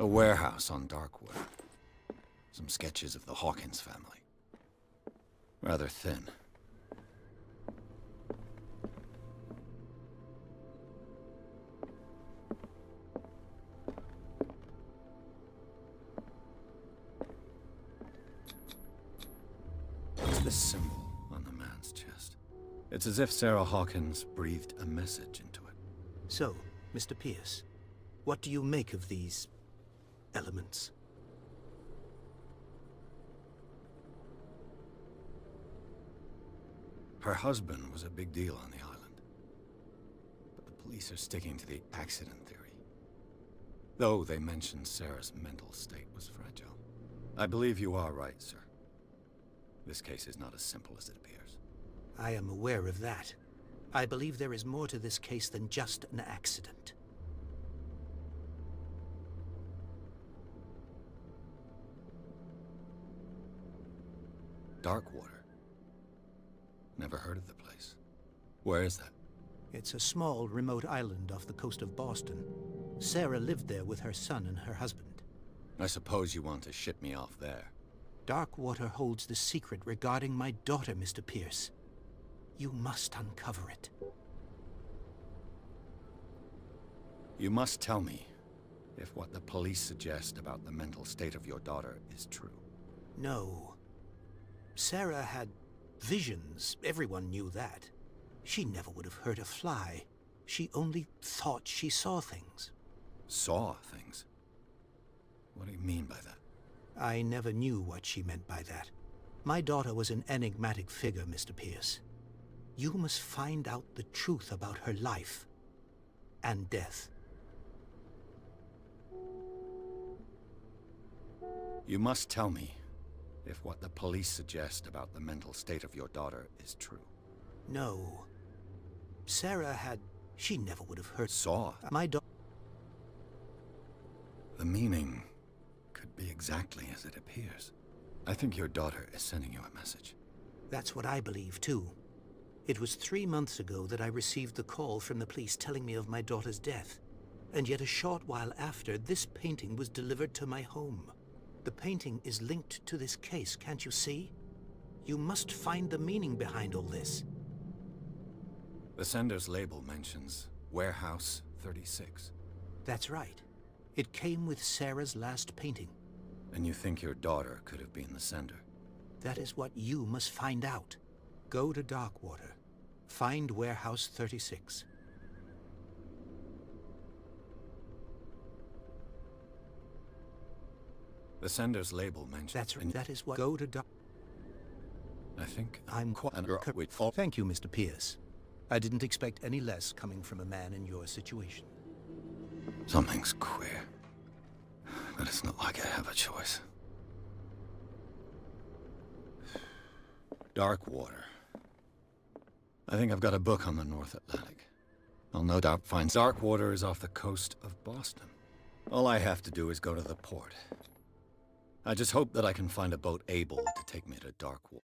A warehouse on Darkwood. Some sketches of the Hawkins family. Rather thin. What's this symbol on the man's chest? It's as if Sarah Hawkins breathed a message into it. So, Mr. Pierce, what do you make of these elements? Her husband was a big deal on the island. But the police are sticking to the accident theory. Though they mentioned Sarah's mental state was fragile. I believe you are right, sir. This case is not as simple as it appears. I am aware of that. I believe there is more to this case than just an accident. Darkwater. Never heard of the place. Where is that? It's a small, remote island off the coast of Boston. Sarah lived there with her son and her husband. I suppose you want to ship me off there. Darkwater holds the secret regarding my daughter, Mr. Pierce. You must uncover it. You must tell me if what the police suggest about the mental state of your daughter is true. No. Sarah had visions. Everyone knew that. She never would have hurt a fly. She only thought she saw things. Saw things? What do you mean by that? I never knew what she meant by that. My daughter was an enigmatic figure, Mr. Pierce. You must find out the truth about her life and death. You must tell me if what the police suggest about the mental state of your daughter is true. No. Sarah had... She never would have hurt... Saw? My daughter... The meaning could be exactly as it appears. I think your daughter is sending you a message. That's what I believe, too. It was 3 months ago that I received the call from the police telling me of my daughter's death. And yet a short while after, this painting was delivered to my home. The painting is linked to this case, can't you see? You must find the meaning behind all this. The sender's label mentions Warehouse 36. That's right. It came with Sarah's last painting. And you think your daughter could have been the sender? That is what you must find out. Go to Darkwater. Find Warehouse 36. The sender's label mentions... That's right. That is what... Go to Dark... I think I'm quite... Thank you, Mr. Pierce. I didn't expect any less coming from a man in your situation. Something's queer. But it's not like I have a choice. Darkwater. I think I've got a book on the North Atlantic. I'll no doubt find Darkwater is off the coast of Boston. All I have to do is go to the port. I just hope that I can find a boat able to take me to Darkwater.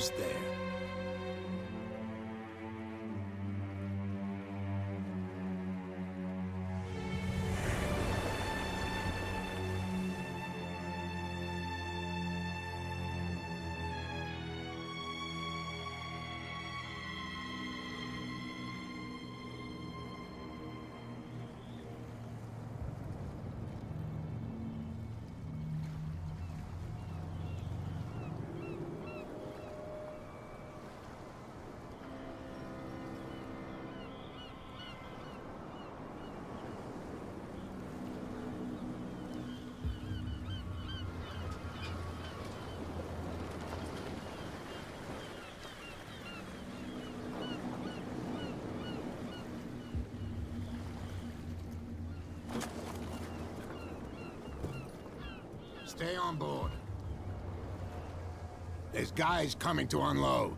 almost there. Stay on board. There's guys coming to unload.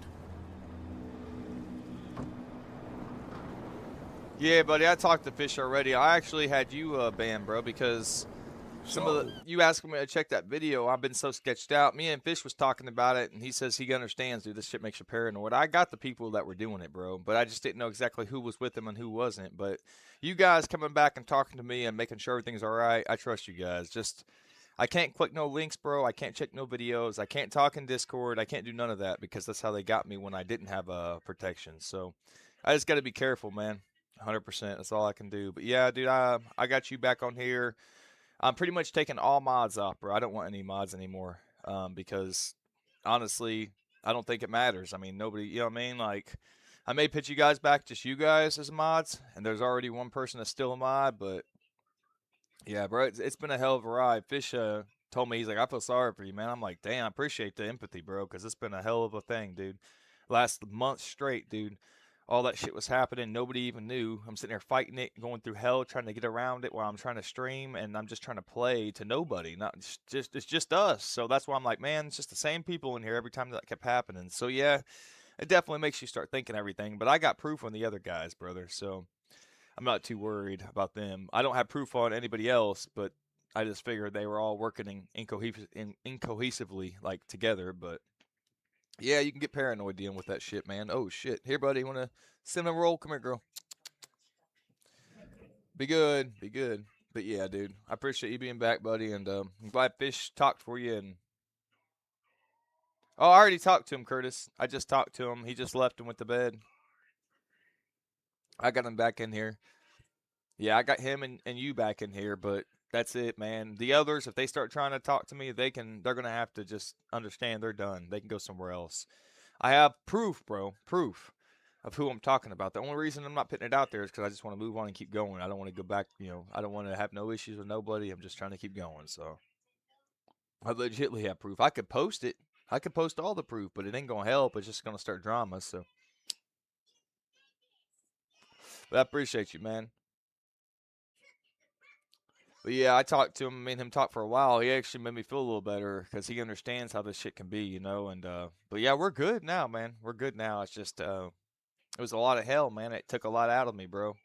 Yeah, buddy, I talked to Fish already. I actually had you banned, bro, because you asked me to check that video. I've been so sketched out. Me and Fish was talking about it, and he says he understands, dude. This shit makes you paranoid. I got the people that were doing it, bro, but I just didn't know exactly who was with them and who wasn't. But you guys coming back and talking to me and making sure everything's all right, I trust you guys. Just I can't click no links, bro. I can't check no videos. I can't talk in Discord. I can't do none of that because that's how they got me when I didn't have protection. So I just got to be careful, man. 100%. That's all I can do. But yeah, dude, I got you back on here. I'm pretty much taking all mods off, bro. I don't want any mods anymore because honestly, I don't think it matters. I mean, nobody, you know what I mean? Like, I may pitch you guys back, just you guys as mods, and there's already one person that's still a mod, but yeah, bro, it's been a hell of a ride. Fish told me, he's like, I feel sorry for you, man. I'm like, damn, I appreciate the empathy, bro, because it's been a hell of a thing, dude. Last month straight, dude. All that shit was happening. Nobody even knew. I'm sitting there fighting it, going through hell, trying to get around it while I'm trying to stream, and I'm just trying to play to nobody. Not just it's just us. So that's why I'm like, man, it's just the same people in here every time that kept happening. So yeah, it definitely makes you start thinking everything. But I got proof on the other guys, brother. So I'm not too worried about them. I don't have proof on anybody else, but I just figured they were all working incohesively, like together. But yeah, you can get paranoid dealing with that shit, man. Oh shit! Here, buddy, you wanna cinnamon roll? Come here, girl. Be good, be good. But yeah, dude, I appreciate you being back, buddy, and I'm glad Fish talked for you. And oh, I already talked to him, Curtis. I just talked to him. He just left and went to bed. I got him back in here. Yeah, I got him and you back in here, but that's it, man. The others, if they start trying to talk to me, they're gonna have to just understand they're done. They can go somewhere else. I have proof, bro, proof of who I'm talking about. The only reason I'm not putting it out there is because I just want to move on and keep going. I don't want to go back, I don't want to have no issues with nobody. I'm just trying to keep going. So I legitimately have proof. I could post it. I could post all the proof, but it ain't gonna help. It's just gonna start drama. So, but I appreciate you, man. But yeah, I talked to him. Me and him talked for a while. He actually made me feel a little better because he understands how this shit can be. And but yeah, we're good now, man. We're good now. It's just it was a lot of hell, man. It took a lot out of me, bro.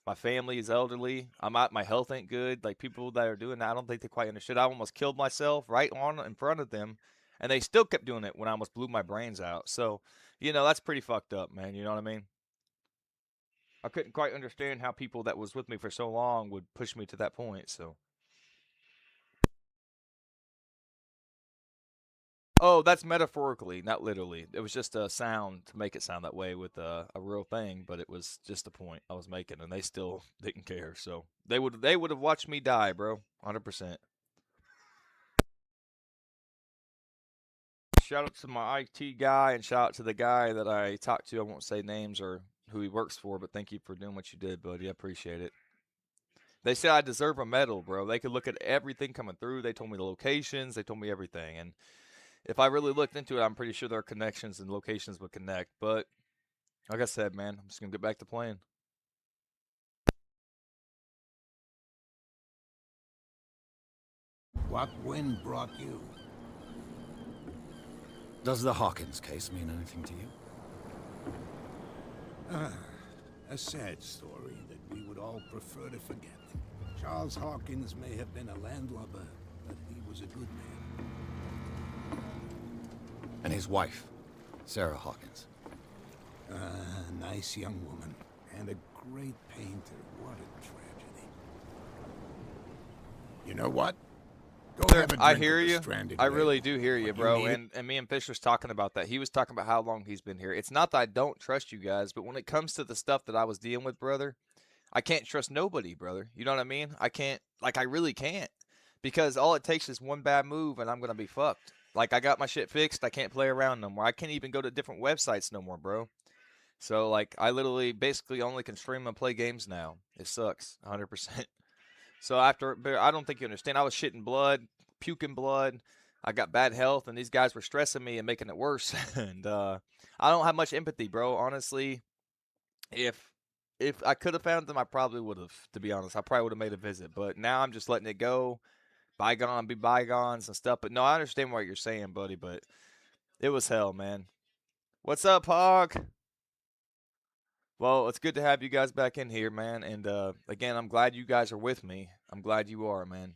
My family is elderly. I'm out. My health ain't good. Like people that are doing that, I don't think they quite understood. I almost killed myself right on in front of them, and they still kept doing it when I almost blew my brains out. So, that's pretty fucked up, man. You know what I mean? I couldn't quite understand how people that was with me for so long would push me to that point. So. Oh, that's metaphorically, not literally. It was just a sound to make it sound that way with a real thing, but it was just a point I was making, and they still didn't care. So they would have watched me die, bro, 100%. Shout out to my IT guy, and shout out to the guy that I talked to. I won't say names or who he works for, but thank you for doing what you did, buddy. I appreciate it. They said I deserve a medal, bro. They could look at everything coming through. They told me the locations. They told me everything, and if I really looked into it, I'm pretty sure their connections and locations would connect. But like I said, man, I'm just gonna get back to playing. What wind brought you? Does the Hawkins case mean anything to you? A sad story that we would all prefer to forget. Charles Hawkins may have been a landlubber, but he was a good man. And his wife, Sarah Hawkins. Nice young woman. And a great painter. What a tragedy. You know what? Go have a drink I hear with the you. stranded I whale. really do hear you, When bro. need it- And me and Fish was talking about that. He was talking about how long he's been here. It's not that I don't trust you guys, but when it comes to the stuff that I was dealing with, brother, I can't trust nobody, brother. You know what I mean? I can't, like, I really can't. Because all it takes is one bad move and I'm going to be fucked. Like, I got my shit fixed. I can't play around no more. I can't even go to different websites no more, bro. So, like, I literally basically only can stream and play games now. It sucks, 100%. So, but I don't think you understand. I was shitting blood, puking blood. I got bad health, and these guys were stressing me and making it worse. And I don't have much empathy, bro. Honestly, if I could have found them, I probably would have. To be honest, I probably would have made a visit. But now I'm just letting it go, bygone be bygones and stuff. But no, I understand what you're saying, buddy. But it was hell, man. What's up, Hog? Well, it's good to have you guys back in here, man. And again, I'm glad you guys are with me. I'm glad you are, man.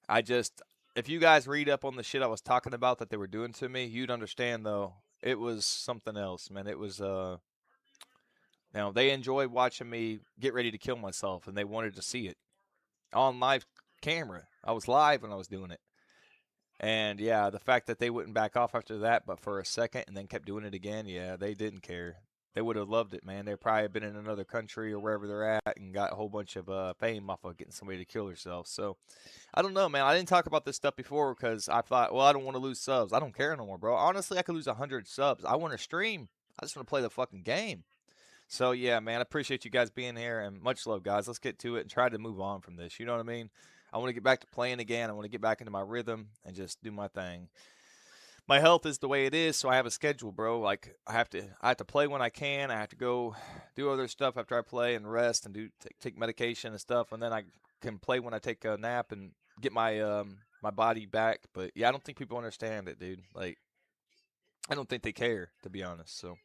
I just, if you guys read up on the shit I was talking about that they were doing to me, you'd understand though. It was something else, man. It was now they enjoyed watching me get ready to kill myself, and they wanted to see it on live camera. I was live when I was doing it. And yeah, the fact that they wouldn't back off after that, but for a second and then kept doing it again, yeah, they didn't care. They would have loved it, man. They probably have been in another country or wherever they're at and got a whole bunch of fame off of getting somebody to kill herself. So I don't know, man. I didn't talk about this stuff before because I thought, well, I don't want to lose subs. I don't care no more, bro. Honestly, I could lose 100 subs. I want to stream. I just want to play the fucking game. So yeah, man, I appreciate you guys being here and much love, guys. Let's get to it and try to move on from this. You know what I mean? I want to get back to playing again. I want to get back into my rhythm and just do my thing. My health is the way it is, so I have a schedule, bro. Like I have to play when I can. I have to go do other stuff after I play and rest and take medication and stuff, and then I can play when I take a nap and get my body back. But yeah, I don't think people understand it, dude. Like I don't think they care, to be honest. So,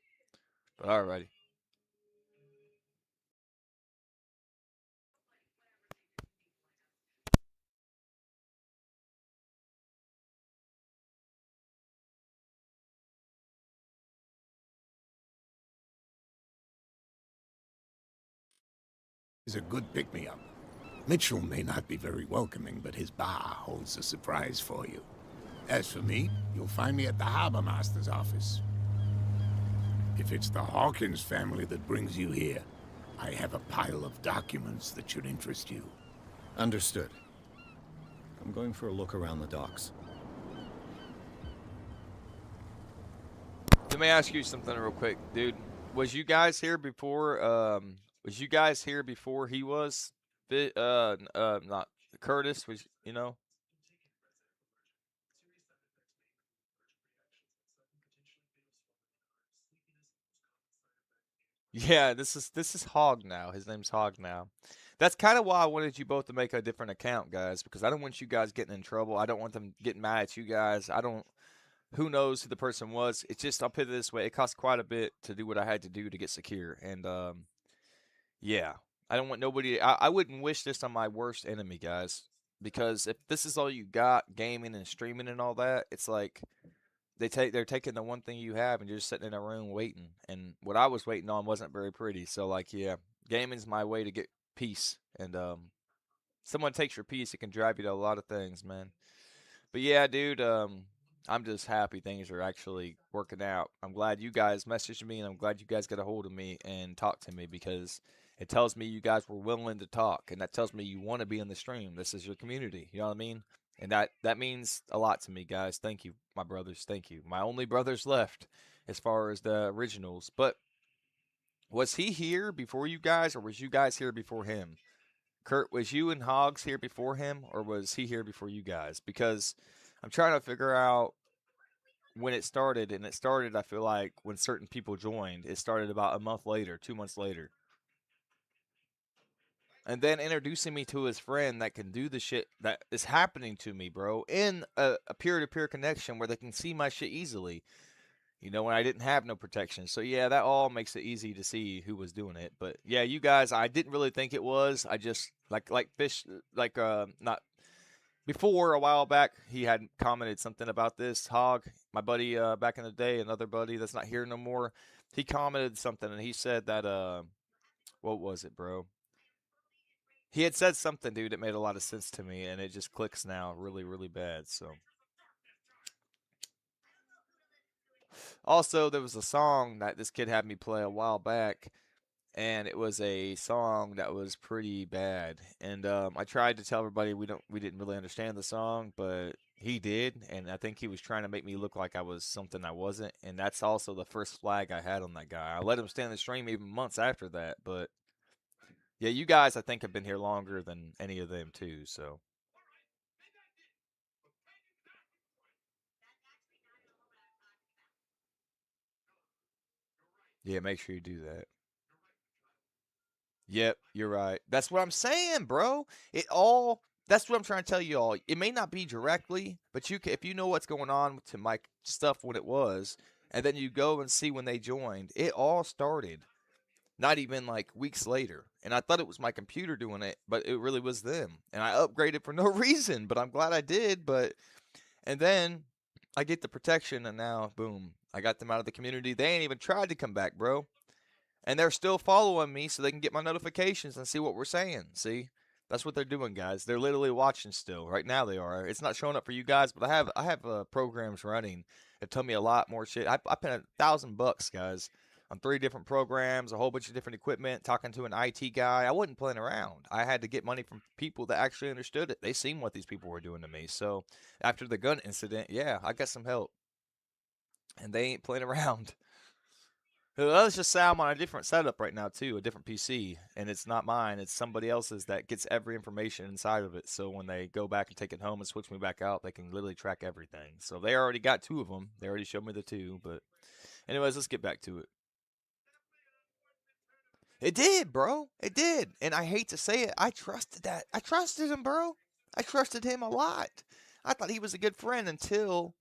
but alrighty. Is a good pick-me-up. Mitchell may not be very welcoming, but his bar holds a surprise for you. As for me, you'll find me at the Harbor Master's office. If it's the Hawkins family that brings you here, I have a pile of documents that should interest you. Understood. I'm going for a look around the docks. Let me ask you something real quick, dude. Was you guys here before? Was you guys here before he was? Not Curtis. Was you know? Yeah, this is Hog now. His name's Hog now. That's kind of why I wanted you both to make a different account, guys, because I don't want you guys getting in trouble. I don't want them getting mad at you guys. I don't. Who knows who the person was? It's just I'll put it this way: it cost quite a bit to do what I had to do to get secure, and yeah, I don't want nobody. I wouldn't wish this on my worst enemy, guys, because if this is all you got, gaming and streaming and all that, it's like they're taking the one thing you have and you're just sitting in a room waiting. And what I was waiting on wasn't very pretty. So like, yeah, gaming's my way to get peace. And someone takes your peace, it can drive you to a lot of things, man. But yeah, dude, I'm just happy things are actually working out. I'm glad you guys messaged me, and I'm glad you guys got a hold of me and talked to me because it tells me you guys were willing to talk, and that tells me you want to be in the stream. This is your community. You know what I mean? And that means a lot to me, guys. Thank you, my brothers. Thank you. My only brothers left as far as the originals. But was he here before you guys, or was you guys here before him? Kurt, was you and Hogs here before him, or was he here before you guys? Because I'm trying to figure out when it started, and it started, I feel like, when certain people joined. It started about a month later, 2 months later. And then introducing me to his friend that can do the shit that is happening to me, bro, in a peer-to-peer connection where they can see my shit easily. You know, when I didn't have no protection. So yeah, that all makes it easy to see who was doing it. But yeah, you guys, I didn't really think it was. I just like fish, like not. before, a while back, he had commented something about this. Hog, my buddy back in the day, another buddy that's not here no more, he commented something and he said that, what was it, bro? He had said something, dude, that made a lot of sense to me, and it just clicks now really, really bad. So, also, there was a song that this kid had me play a while back, and it was a song that was pretty bad. And I tried to tell everybody we didn't really understand the song, but he did, and I think he was trying to make me look like I was something I wasn't. And that's also the first flag I had on that guy. I let him stay in the stream even months after that, but yeah, you guys I think have been here longer than any of them too. So yeah, make sure you do that. Yep, you're right. That's what I'm saying, bro. It all. That's what I'm trying to tell you all. It may not be directly, but if you know what's going on to my stuff when it was, and then you go and see when they joined, it all started not even like weeks later. And I thought it was my computer doing it, but it really was them. And I upgraded for no reason, but I'm glad I did. And then I get the protection, and now boom, I got them out of the community. They ain't even tried to come back, bro. And they're still following me so they can get my notifications and see what we're saying. See? That's what they're doing, guys. They're literally watching still. Right now they are. It's not showing up for you guys, but I have programs running that tell me a lot more shit. I spent $1,000, guys, on 3 different programs, a whole bunch of different equipment, talking to an IT guy. I wasn't playing around. I had to get money from people that actually understood it. They seen what these people were doing to me. So after the gun incident, yeah, I got some help. And they ain't playing around. Let's just say I'm on a different setup right now too, a different PC, and it's not mine. It's somebody else's that gets every information inside of it. So when they go back and take it home and switch me back out, they can literally track everything. So they already got 2 of them. They already showed me the 2. But anyways, let's get back to it. It did, bro. It did, and I hate to say it, I trusted that. I trusted him, bro. I trusted him a lot. I thought he was a good friend until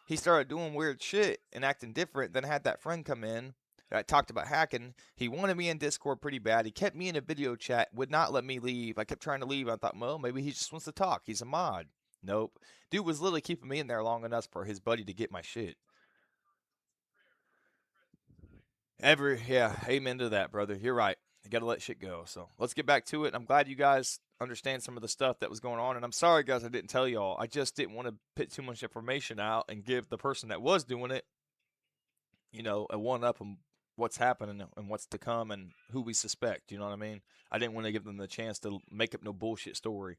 he started doing weird shit and acting different. Then I had that friend come in that talked about hacking. He wanted me in Discord pretty bad. He kept me in a video chat, would not let me leave. I kept trying to leave. I thought, well, maybe he just wants to talk. He's a mod. Nope. Dude was literally keeping me in there long enough for his buddy to get my shit. Yeah, amen to that, brother. You're right. You gotta let shit go. So let's get back to it. I'm glad you guys understand some of the stuff that was going on, and I'm sorry, guys, I didn't tell y'all. I just didn't want to put too much information out and give the person that was doing it, a one up on what's happening and what's to come and who we suspect. You know what I mean? I didn't want to give them the chance to make up no bullshit story.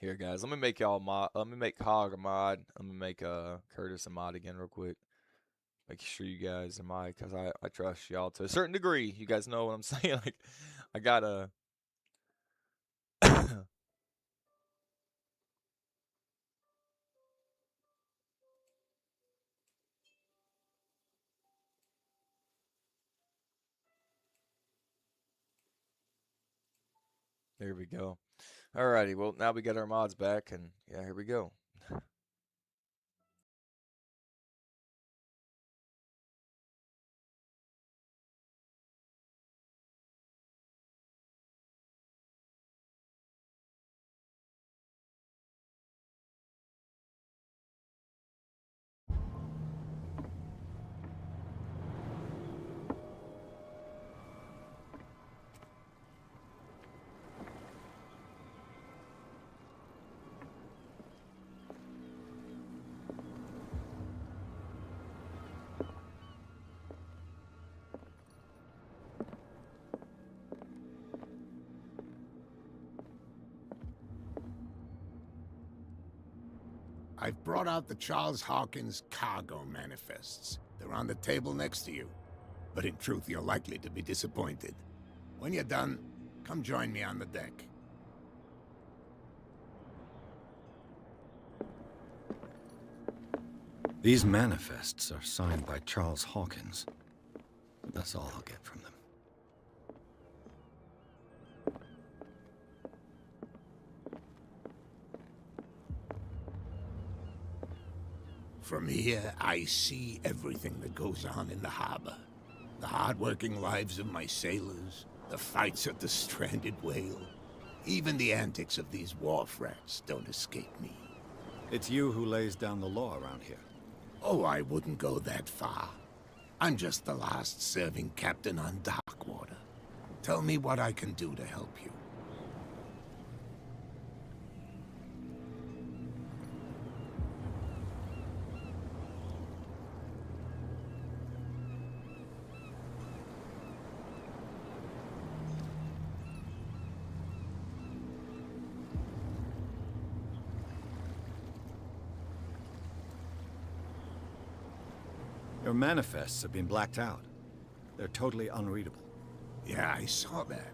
Here, guys, let me make y'all mod. Let me make Hog a mod. Let me make Curtis a mod again, real quick. Make sure you guys are mod because I trust y'all to a certain degree. You guys know what I'm saying? Like, I gotta. There we go. Alrighty, well now we got our mods back, and yeah, here we go. I've brought out the Charles Hawkins cargo manifests. They're on the table next to you. But in truth, you're likely to be disappointed. When you're done, come join me on the deck. These manifests are signed by Charles Hawkins. That's all I'll get from them. From here, I see everything that goes on in the harbor. The hard-working lives of my sailors, the fights of the stranded whale. Even the antics of these wharf rats don't escape me. It's you who lays down the law around here. Oh, I wouldn't go that far. I'm just the last serving captain on Darkwater. Tell me what I can do to help you. Your manifests have been blacked out. They're totally unreadable. Yeah, I saw that.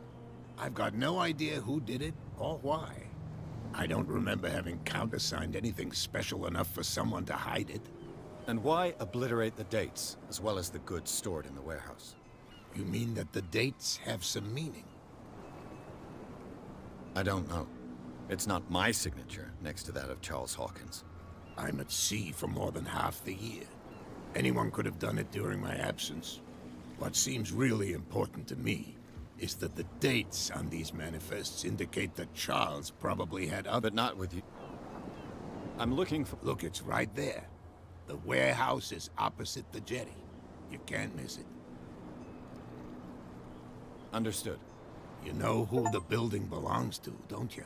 I've got no idea who did it or why. I don't remember having countersigned anything special enough for someone to hide it. And why obliterate the dates, as well as the goods stored in the warehouse? You mean that the dates have some meaning? I don't know. It's not my signature next to that of Charles Hawkins. I'm at sea for more than half the year. Anyone could have done it during my absence. What seems really important to me is that the dates on these manifests indicate that Charles probably had other... But not with you. I'm looking for... Look, it's right there. The warehouse is opposite the jetty. You can't miss it. Understood. You know who the building belongs to, don't you?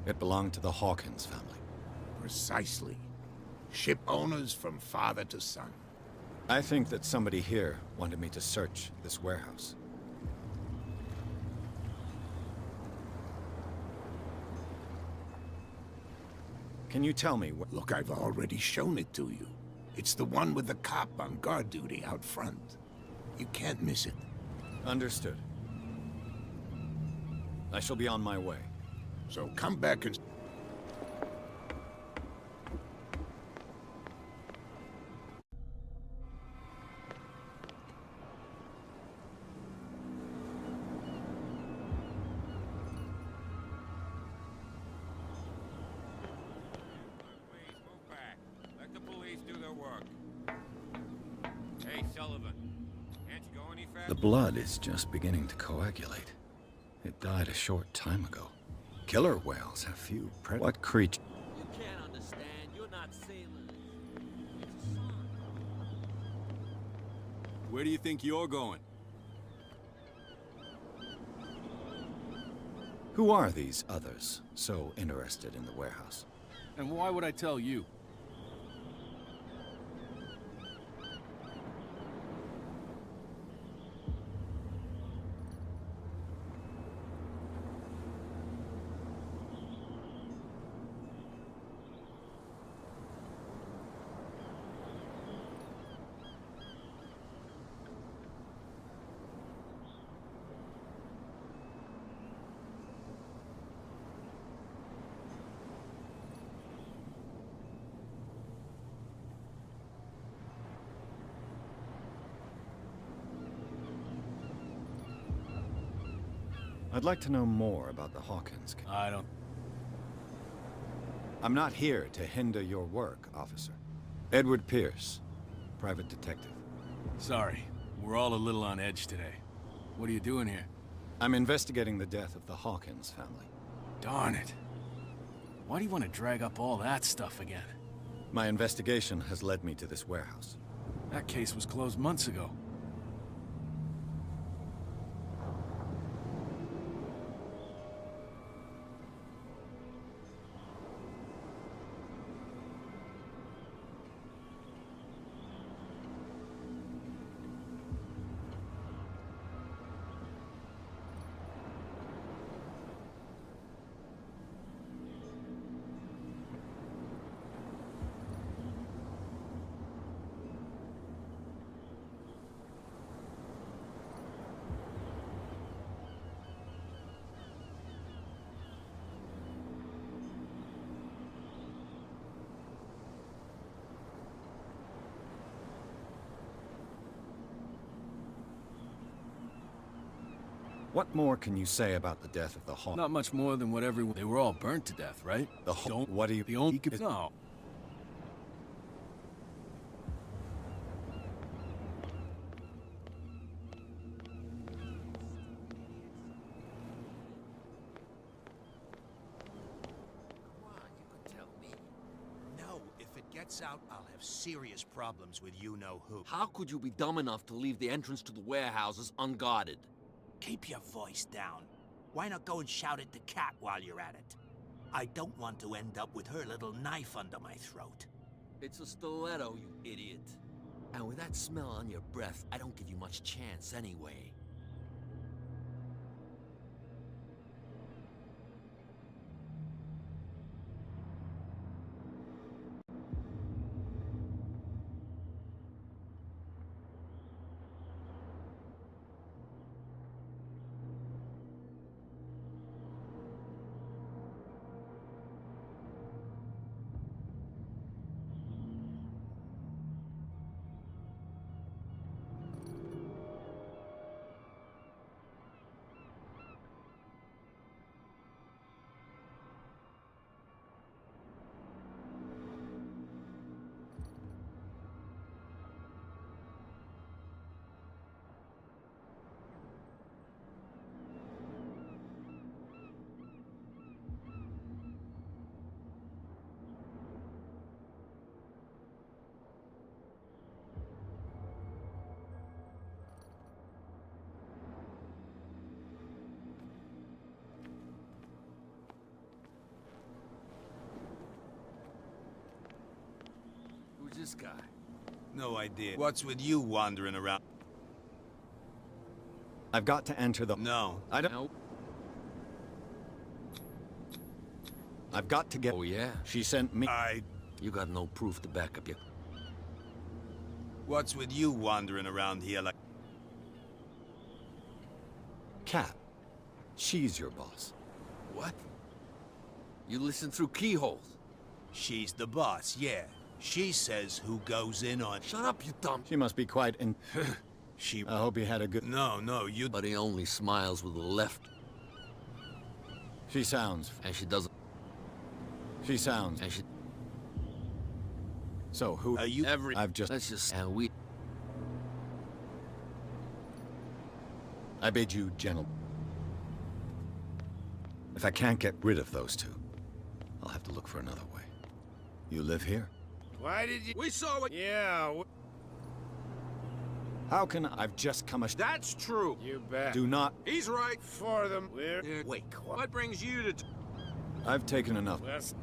It belonged to the Hawkins family. Precisely. Ship owners from father to son. I think that somebody here wanted me to search this warehouse. Can you tell me what... Look, I've already shown it to you. It's the one with the cop on guard duty out front. You can't miss it. Understood. I shall be on my way. So come back and... work. Hey, Sullivan. Can't you go any faster? The blood is just beginning to coagulate. It died a short time ago. Killer whales have few What creature? You can't understand. You're not sailors. Where do you think you're going? Who are these others so interested in the warehouse? And why would I tell you? I'd like to know more about the Hawkins case. I don't... I'm not here to hinder your work, officer. Edward Pierce, private detective. Sorry. We're all a little on edge today. What are you doing here? I'm investigating the death of the Hawkins family. Darn it. Why do you want to drag up all that stuff again? My investigation has led me to this warehouse. That case was closed months ago. What more can you say about the death of the Hawkins? Not much more than what everyone... They were all burnt to death, right? What do you... The only... No. No, if it gets out, I'll have serious problems with you-know-who. How could you be dumb enough to leave the entrance to the warehouses unguarded? Keep your voice down. Why not go and shout at the cat while you're at it? I don't want to end up with her little knife under my throat. It's a stiletto, you idiot. And with that smell on your breath, I don't give you much chance anyway. Who's this guy? No idea. What's with you wandering around? I've got to enter the... No. I don't... Nope. I've got to get... Oh, yeah? She sent me... You got no proof to back up your... What's with you wandering around here like... Cat. She's your boss. What? You listen through keyholes. She's the boss, yeah. She says who goes in on... Shut up, you dumb... She must be quite in... She... I hope you had a good... No, you... But he only smiles with the left. She sounds... And she doesn't... She sounds... And she... So who? You I've just. Let's just... And we... I bid you, gentle. If I can't get rid of those two, I'll have to look for another way. You live here? Why did you... We saw it. Yeah, How can I've just come a... That's true. you bet. Do not... He's right. For them. We're... Wait, what brings you to... I've taken enough. Let's...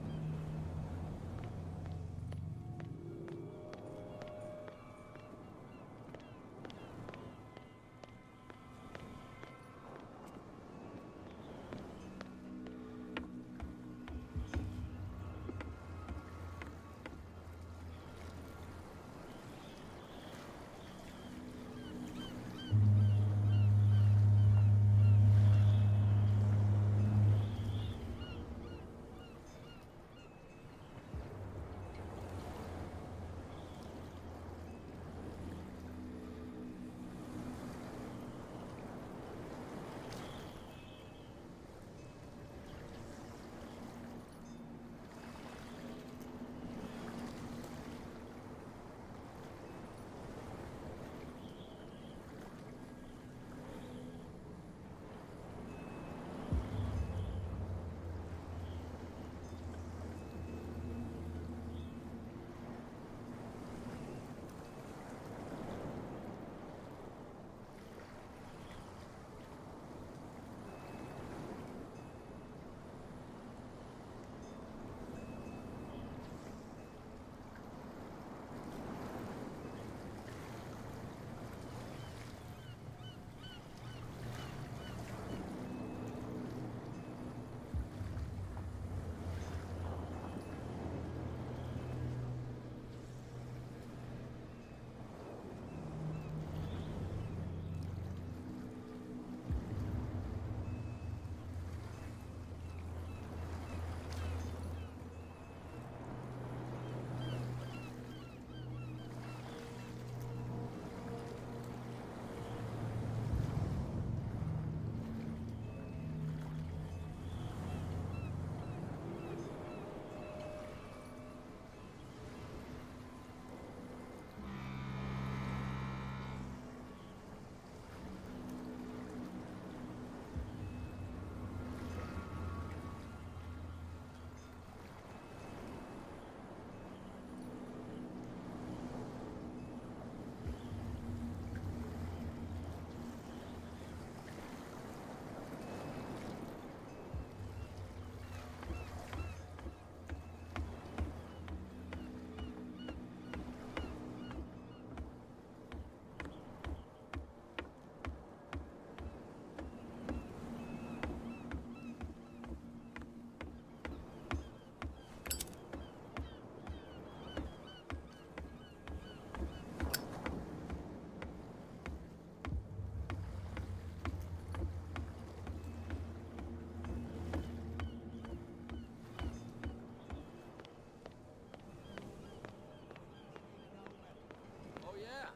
Oh, yeah.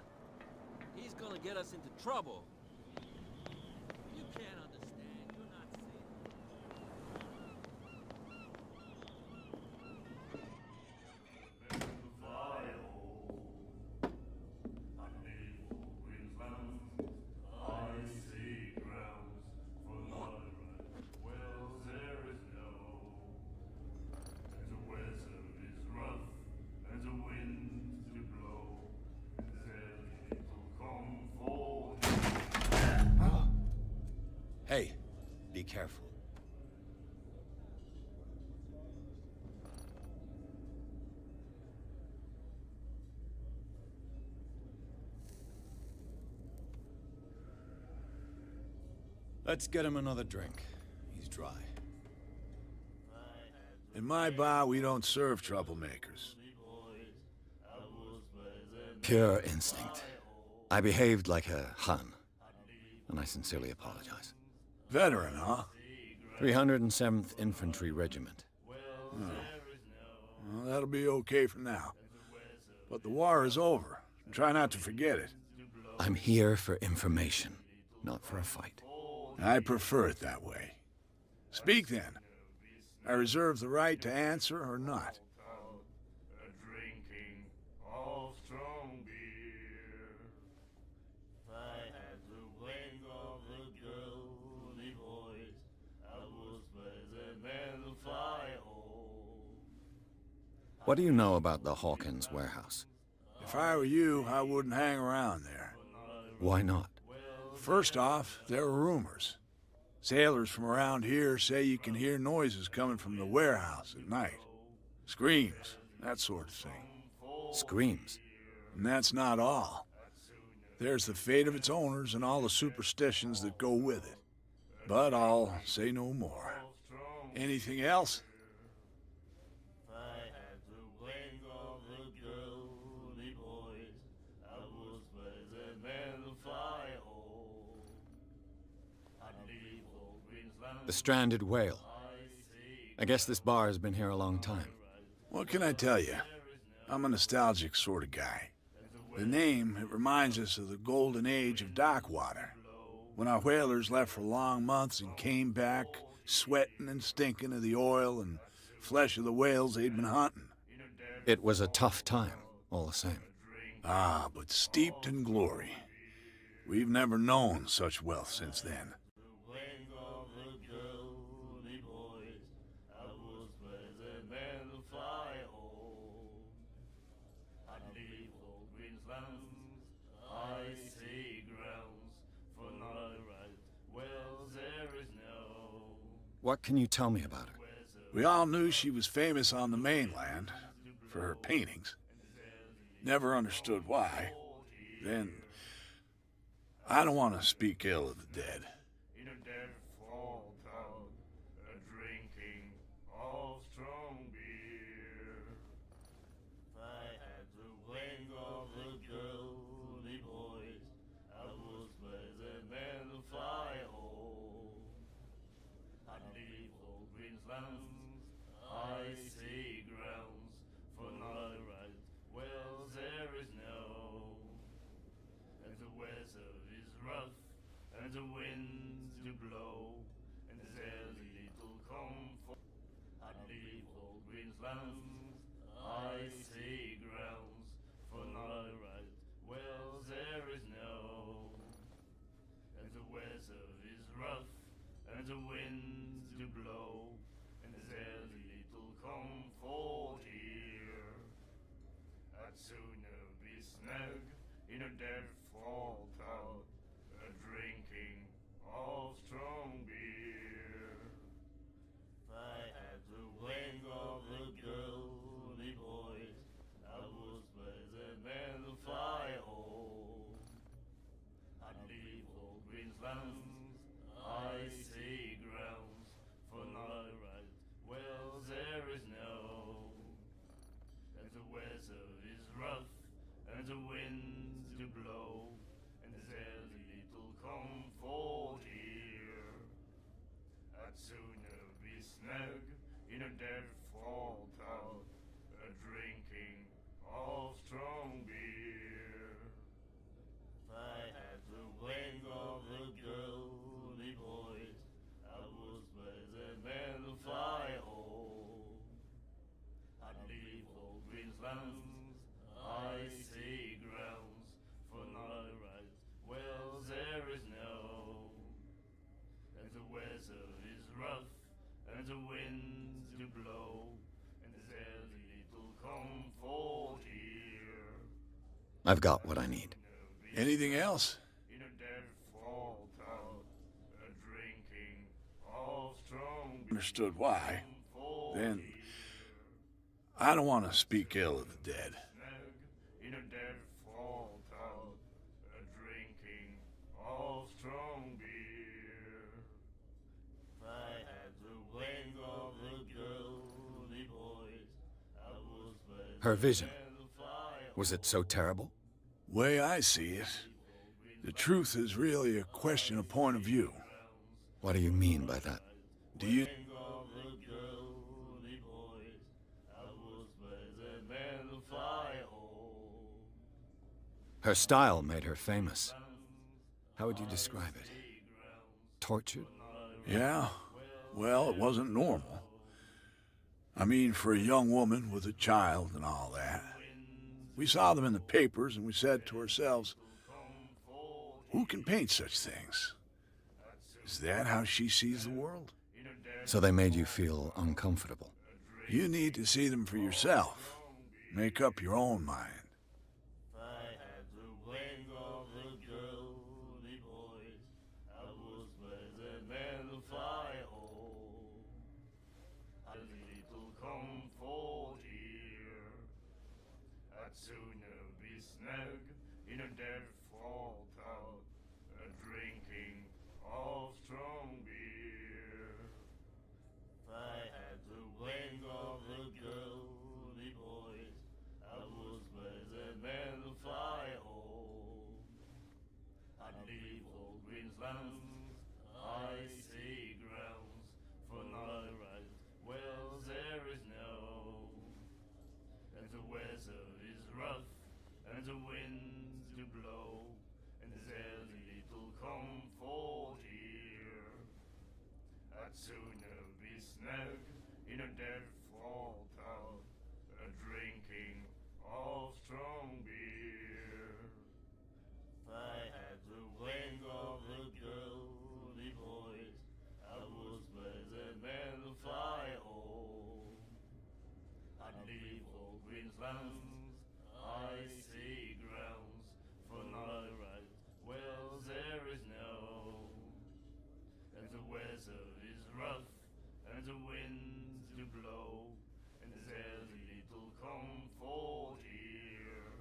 He's gonna get us into trouble. You can't understand. You're not seeing. Hey, be careful. Let's get him another drink. He's dry. In my bar, we don't serve troublemakers. Pure instinct. I behaved like a Hun, and I sincerely apologize. Veteran, huh? 307th Infantry Regiment. Well, that'll be okay for now. But the war is over. Try not to forget it. I'm here for information, not for a fight. I prefer it that way. Speak then. I reserve the right to answer or not. What do you know about the Hawkins warehouse? If I were you, I wouldn't hang around there. Why not? First off, there are rumors. Sailors from around here say you can hear noises coming from the warehouse at night. Screams, that sort of thing. Screams? And that's not all. There's the fate of its owners and all the superstitions that go with it. But I'll say no more. Anything else? The stranded whale. I guess this bar has been here a long time. What can I tell you? I'm a nostalgic sort of guy. The name, it reminds us of the golden age of dockwater, when our whalers left for long months and came back sweating and stinking of the oil and flesh of the whales they'd been hunting. It was a tough time, all the same. Ah, but steeped in glory. We've never known such wealth since then. What can you tell me about her? We all knew she was famous on the mainland for her paintings. Never understood why. Then, I don't want to speak ill of the dead. I've got what I need. Anything else? Understood why. Then, I don't want to speak ill of the dead. Her vision. Was it so terrible? Way I see it, the truth is really a question of point of view. What do you mean by that? Do you... Her style made her famous. How would you describe it? Tortured? Yeah, well, it wasn't normal. I mean, for a young woman with a child and all that. We saw them in the papers and we said to ourselves, who can paint such things? Is that how she sees the world? So they made you feel uncomfortable? You need to see them for yourself. Make up your own mind. If I had the wing of the girly boys, I was better than the fly hole. A little comfort here. I'd sooner be snug in a dead-fall tub, drinking of strong beer. If I had the wing of the girly boys, I was better than the fly hole. I'd leave old Greensland's icy grounds for another ride. Well, there is no, and the weather is rough, and the winds do blow, and there's little comfort here. I'd sooner be snug in a dead-fall tub, drinking of strong beer. If I had the wing of the girly boys, I was better than the fly hole. I'd leave old Greensland's icy grounds for another ride. Well, there is no, and the weather is rough, and the winds do blow, and there's little comfort here.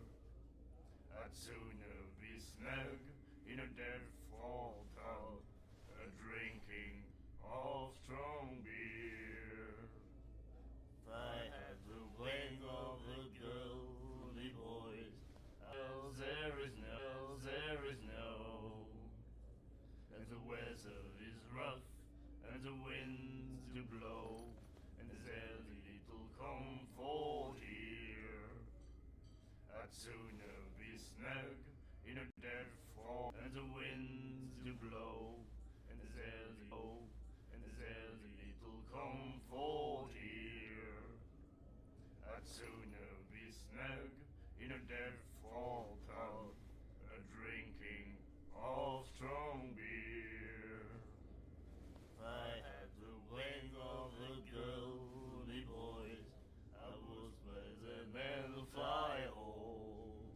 I'd sooner be snug in a dead-fall tub, drinking of strong beer. If I had the wing of the girly boys, well, there is no, and the weather is rough, and the winds do blow, and there's little comfort here. I'd sooner be snug in a dead-fall, and the winds do blow, and there's little comfort here. I'd sooner be snug in a dead-fall tub, drinking of strong beer. If I had the wing of the girly boys, I was better than the fly hole.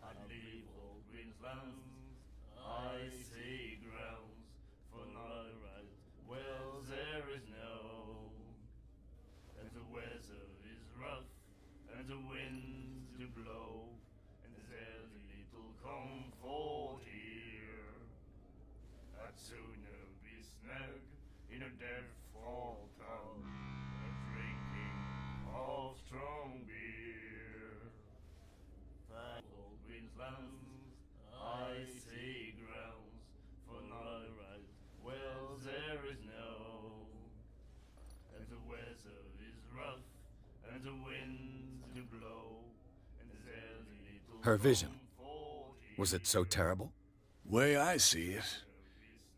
I'd leave old Greensland's icy grounds for another ride. Well, there is no, and the weather is rough, and the winds do blow, and there's little comfort here. I'd sooner be snug in a dead-fall tub, drinking of strong beer. If I had old Greensland's icy grounds for another ride. Well, there is no, and the weather is rough, and the winds do blow, and there's little Her vision, comfort here. was it so terrible? Way I see it,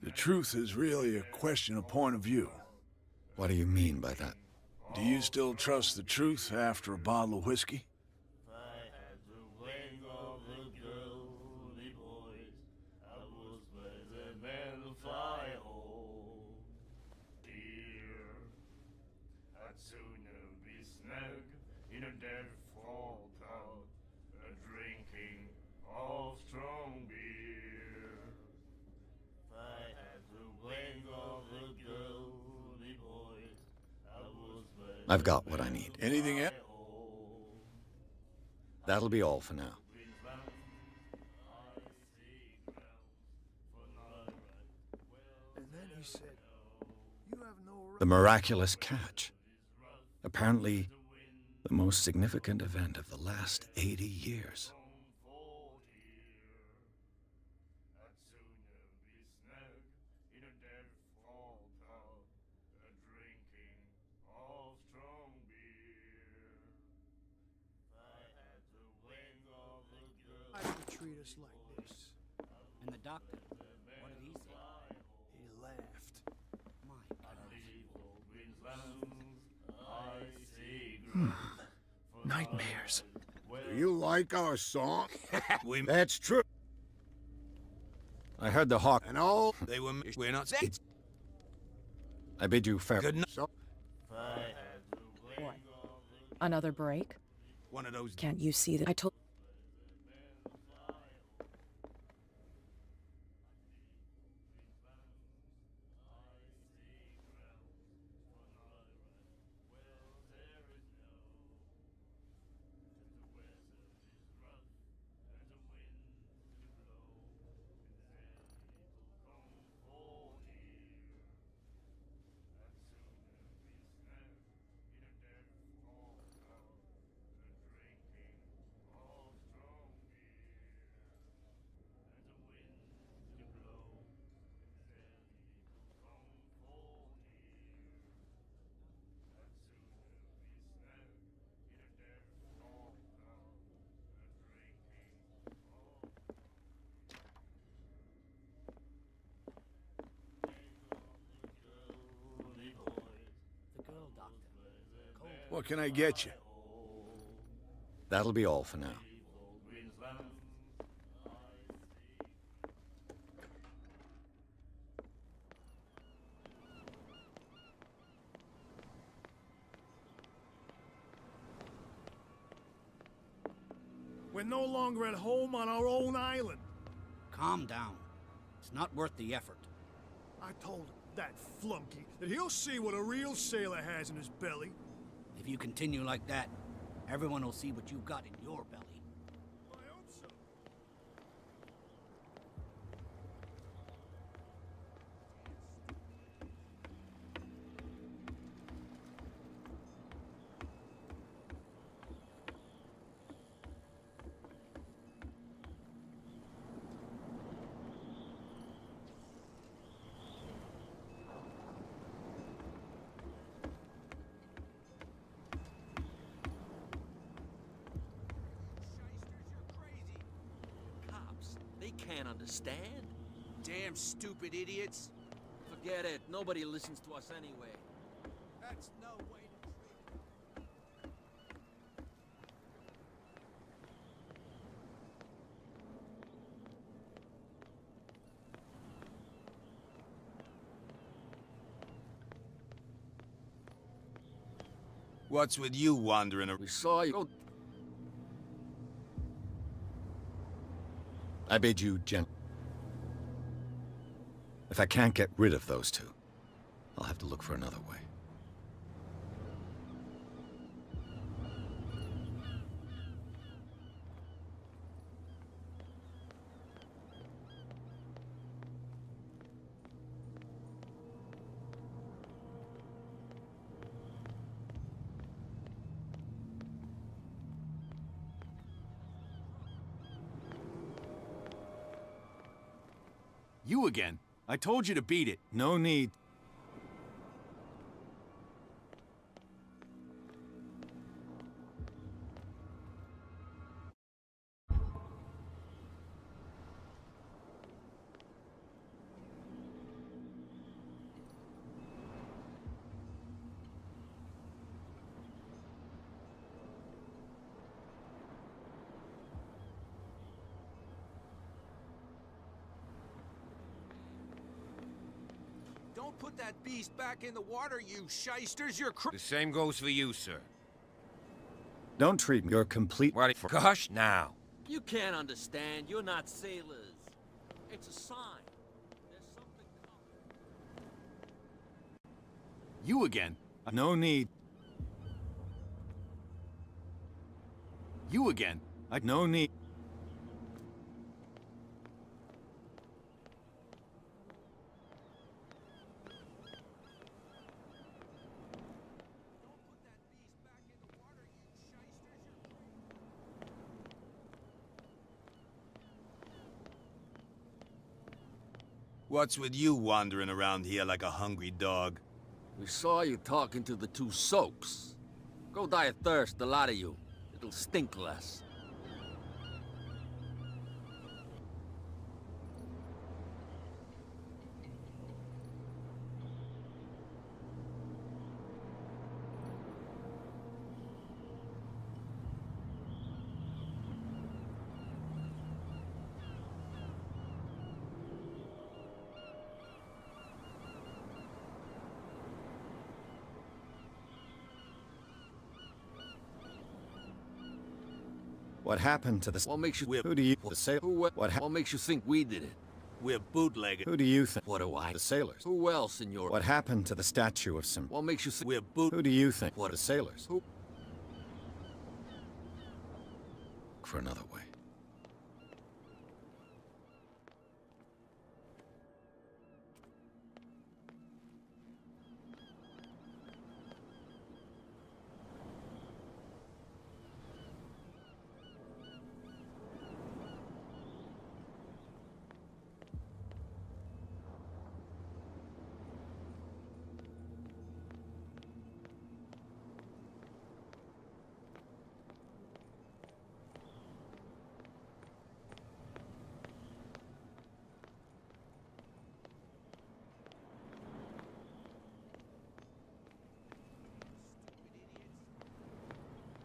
the truth is really a question of point of view. What do you mean by that? Do you still trust the truth after a bottle of whiskey? If I had the wing of the girly boys, I was better than the fly hole. Dear, I'd sooner be snug in a dead-fall tub, drinking of strong beer. If I had the wing of the girly boys, I was better. I've got what I need. Anything else? That'll be all for now. And then he said, "You have no right." The miraculous catch. Apparently, the most significant event of the last 80 years. Why do you treat us like this? And the doctor, what did he say? He laughed. My Nightmares. Do you like our song? That's true. I heard the hawk. And all We're not saying. I bid you farewell. Good night. so What? Another break? One of those... Can't you see that? I told. The girl doctor. Cold. What can I get you? That'll be all for now. We're no longer at home on our own island. Calm down. It's not worth the effort. I told him, that flunky, that he'll see what a real sailor has in his belly. If you continue like that, everyone will see what you've got in your belly. I hope so. They can't understand. Damn stupid idiots. Forget it. Nobody listens to us anyway. That's no way to treat it. What's with you wandering around? We saw you. I bid you If I can't get rid of those two, I'll have to look for another way. You again. I told you to beat it. No need. Don't put that beast back in the water, you shysters. You're The same goes for you, sir. Don't treat me. You're complete. Ready for gosh now. You can't understand. You're not sailors. It's a sign. There's something coming. You again. No need. You again. No need. What's with you wandering around here like a hungry dog? We saw you talking to the two soaps. Go die of thirst, the lot of you. It'll stink less. What happened to the... What makes you... Who do you... The sailor... What makes you think we did it? We're bootleggers. Who do you think... What do I... The sailors. Who else, senor? What happened to the statue of some... What makes you think... We're Who do you think... What? The sailors. Who... For another way.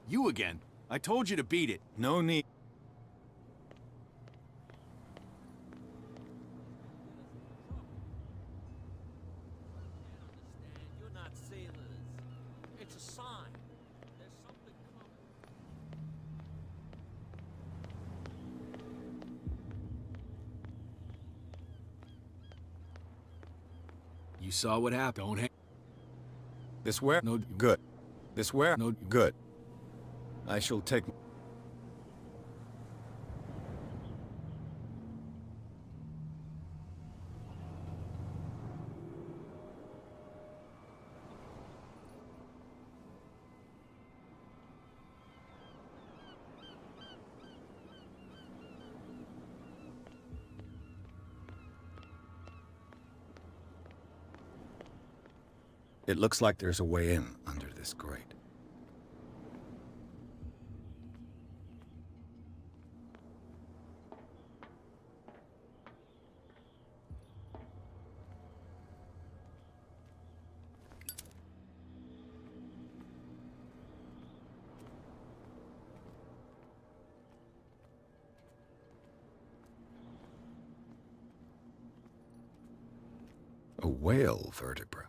You again. I told you to beat it. No need. You're not sailors. It's a sign. There's something coming. You saw what happened. Don't hang. This where? No. Good. This where? No. Good. I shall take... It looks like there's a way in under this grate. A whale vertebra.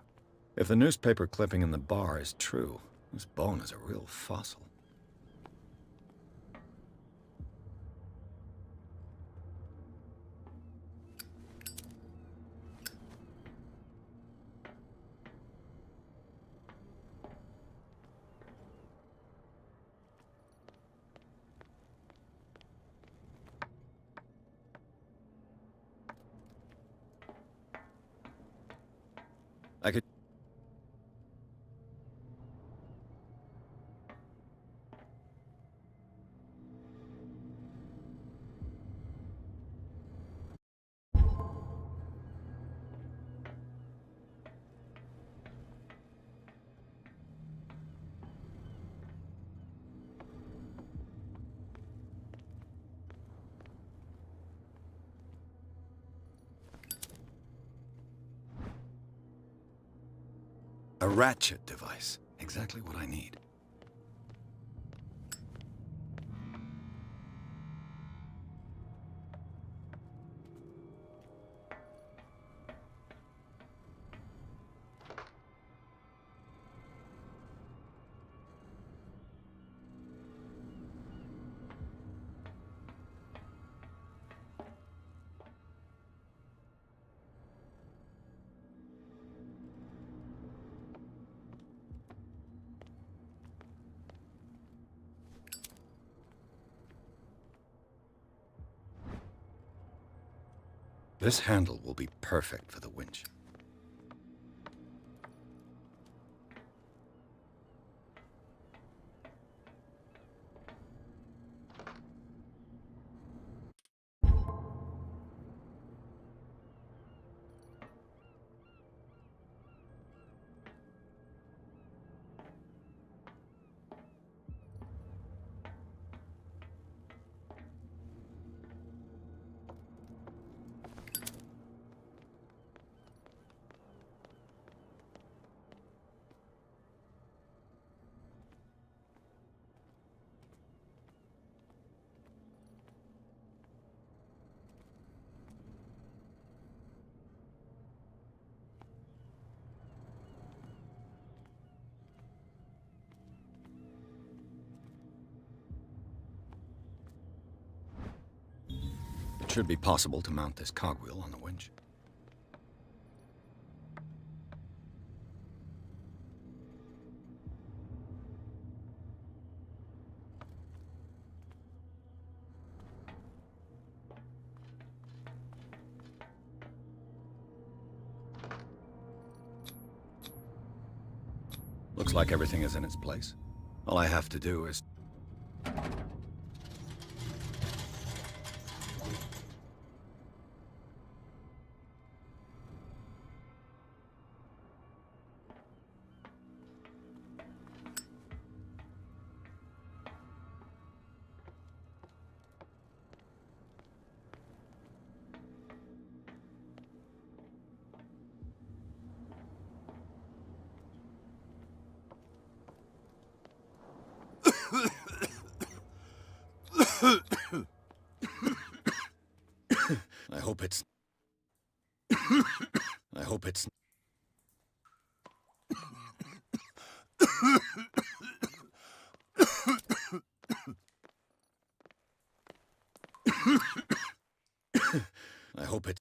If the newspaper clipping in the bar is true, this bone is a real fossil. I could... A ratchet device. Exactly what I need. This handle will be perfect for the winch. should be possible to mount this cogwheel on the winch. Looks like everything is in its place. All I have to do is... I hope it's... I hope it's... I hope it...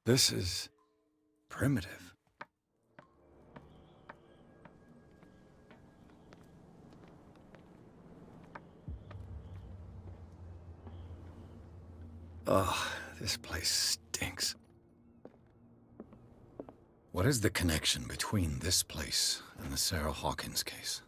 This is... primitive. Ugh, this place stinks. What is the connection between this place and the Sarah Hawkins case?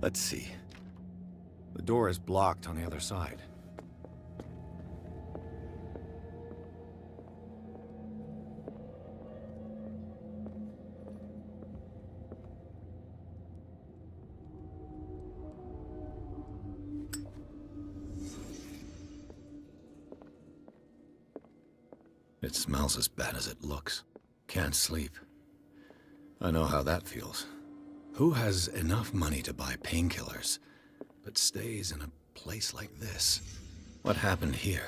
Let's see. The door is blocked on the other side. It smells as bad as it looks. Can't sleep. I know how that feels. Who has enough money to buy painkillers, but stays in a place like this? What happened here?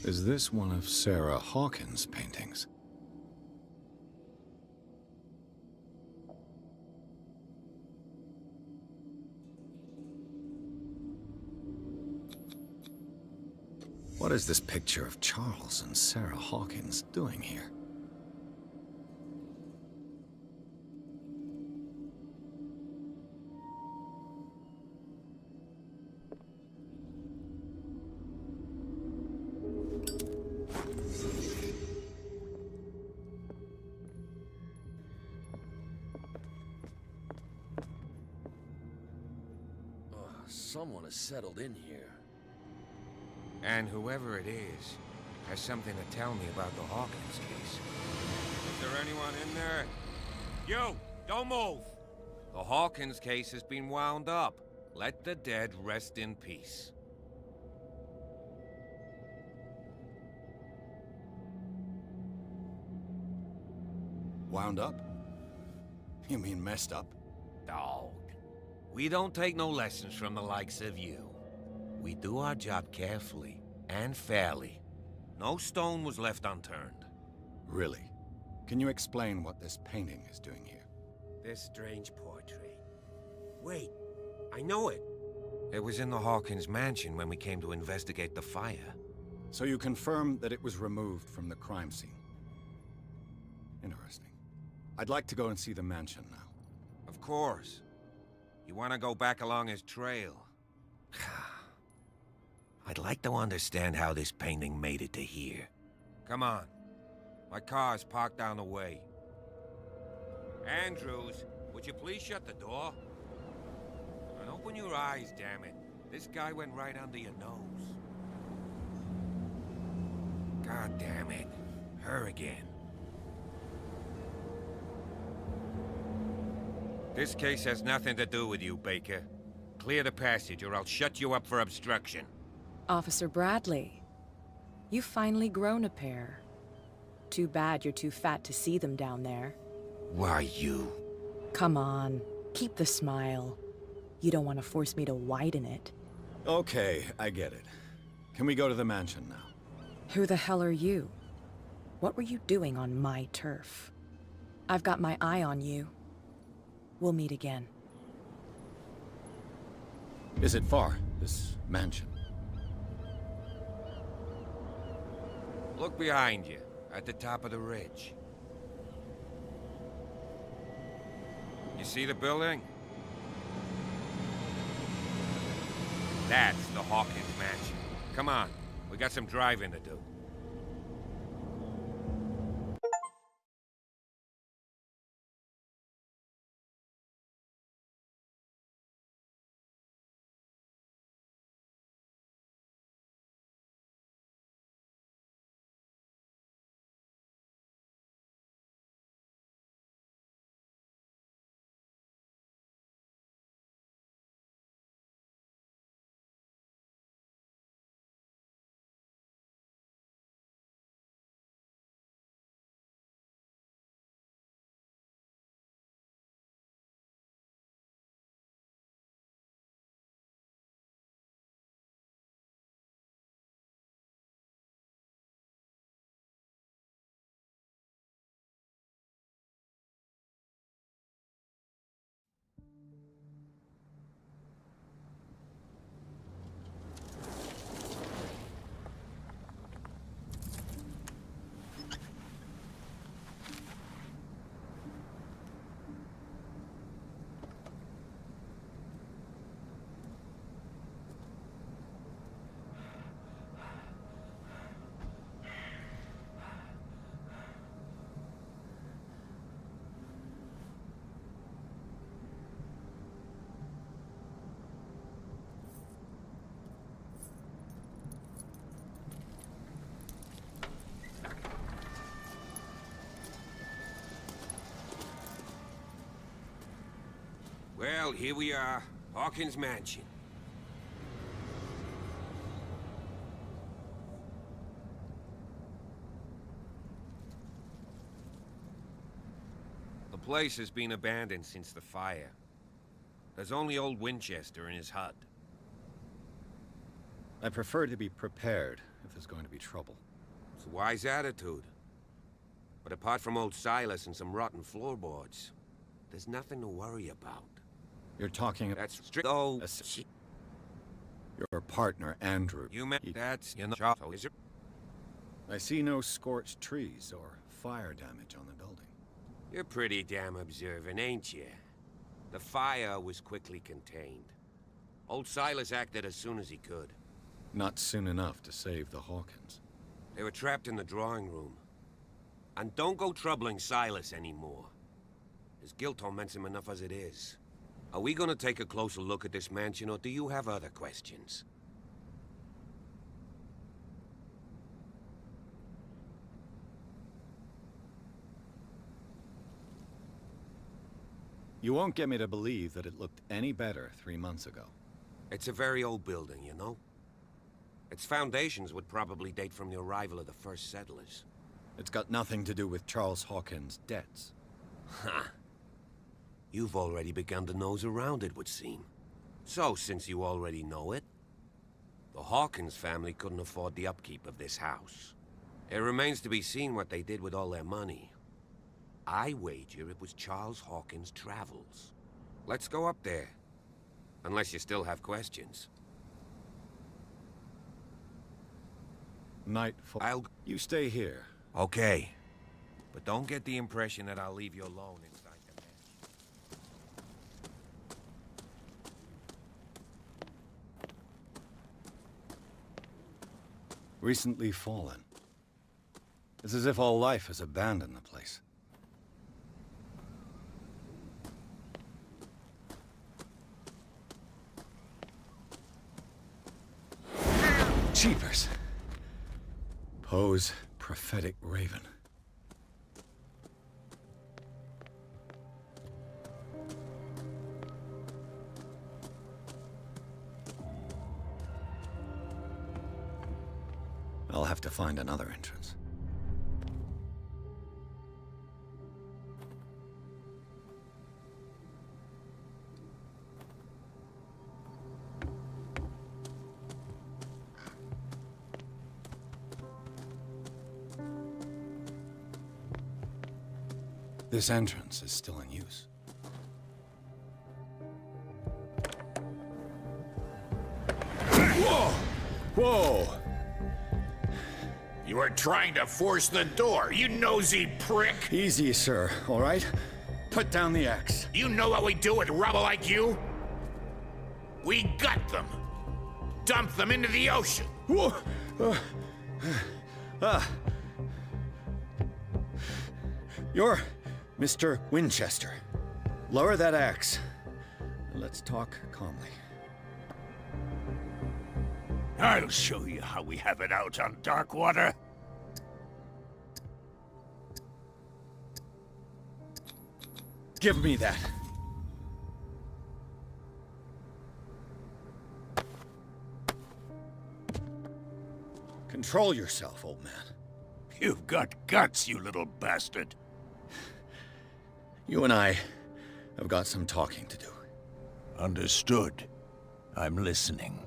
Is this one of Sarah Hawkins' paintings? What is this picture of Charles and Sarah Hawkins doing here? Someone has settled in here. And whoever it is has something to tell me about the Hawkins case. Is there anyone in there? You! Don't move! The Hawkins case has been wound up. Let the dead rest in peace. Wound up? You mean messed up? Dog. We don't take no lessons from the likes of you. We do our job carefully and fairly. No stone was left unturned. Really? Can you explain what this painting is doing here? This strange portrait. Wait, I know it. It was in the Hawkins mansion when we came to investigate the fire. So you confirm that it was removed from the crime scene? Interesting. I'd like to go and see the mansion now. Of course. You want to go back along his trail? I'd like to understand how this painting made it to here. Come on. My car's parked down the way. Andrews, would you please shut the door? And open your eyes, damn it. This guy went right under your nose. God damn it. Her again. This case has nothing to do with you, Baker. Clear the passage, or I'll shut you up for obstruction. Officer Bradley, you've finally grown a pair. Too bad you're too fat to see them down there. Why, you... Come on, keep the smile. You don't want to force me to widen it. Okay, I get it. Can we go to the mansion now? Who the hell are you? What were you doing on my turf? I've got my eye on you. We'll meet again. Is it far, this mansion? Look behind you, at the top of the ridge. You see the building? That's the Hawkins mansion. Come on, we got some driving to do. Well, here we are, Hawkins Mansion. The place has been abandoned since the fire. There's only old Winchester in his hut. I prefer to be prepared if there's going to be trouble. It's a wise attitude. But apart from old Silas and some rotten floorboards, there's nothing to worry about. You're talking... That's strict... Oh... Your partner, Andrew... You meant that's in the shop, is it? I see no scorched trees or fire damage on the building. You're pretty damn observant, ain't you? The fire was quickly contained. Old Silas acted as soon as he could. Not soon enough to save the Hawkins. They were trapped in the drawing room. And don't go troubling Silas anymore. His guilt torments him enough as it is. Are we gonna take a closer look at this mansion, or do you have other questions? You won't get me to believe that it looked any better 3 months ago. It's a very old building, you know? Its foundations would probably date from the arrival of the first settlers. It's got nothing to do with Charles Hawkins' debts. Ha! You've already begun to nose around, it would seem. So, since you already know it, the Hawkins family couldn't afford the upkeep of this house. It remains to be seen what they did with all their money. I wager it was Charles Hawkins' travels. Let's go up there. Unless you still have questions. Nightfall. You stay here. Okay. But don't get the impression that I'll leave you alone inside the mansion. Recently fallen. It's as if all life has abandoned the place. Jeepers. Poe's prophetic raven. I'll have to find another entrance. This entrance is still in use. Whoa! Whoa! You were trying to force the door, you nosy prick! Easy, sir, all right? Put down the axe. You know what we do with rubble like you? We gut them. Dump them into the ocean. Whoa! You're Mr. Winchester. Lower that axe. Let's talk calmly. I'll show you how we have it out on Darkwater. Give me that. Control yourself, old man. You've got guts, you little bastard. You and I have got some talking to do. Understood. I'm listening.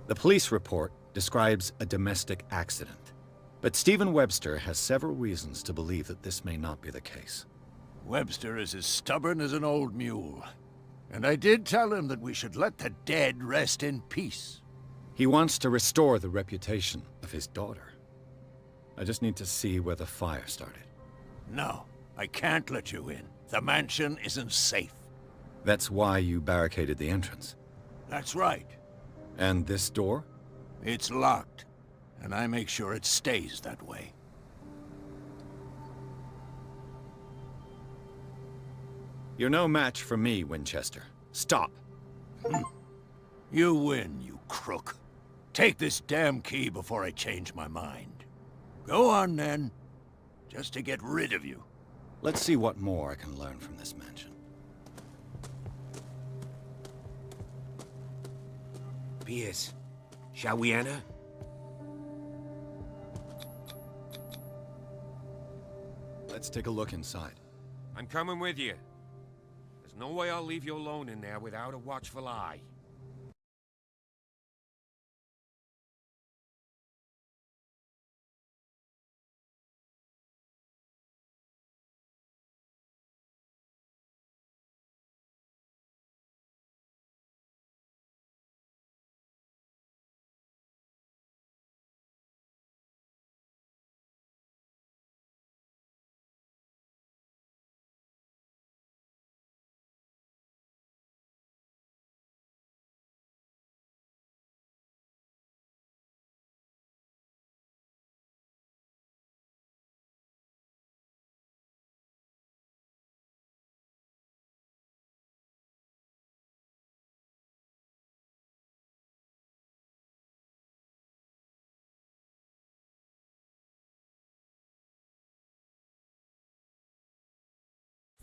The police report describes a domestic accident, but Stephen Webster has several reasons to believe that this may not be the case. Webster is as stubborn as an old mule. And I did tell him that we should let the dead rest in peace. He wants to restore the reputation of his daughter. I just need to see where the fire started. No, I can't let you in. The mansion isn't safe. That's why you barricaded the entrance. That's right. And this door? It's locked, and I make sure it stays that way. You're no match for me, Winchester. Stop. You win, you crook. Take this damn key before I change my mind. Go on, then. Just to get rid of you. Let's see what more I can learn from this mansion. Pierce, shall we enter? Let's take a look inside. I'm coming with you. There's no way I'll leave you alone in there without a watchful eye.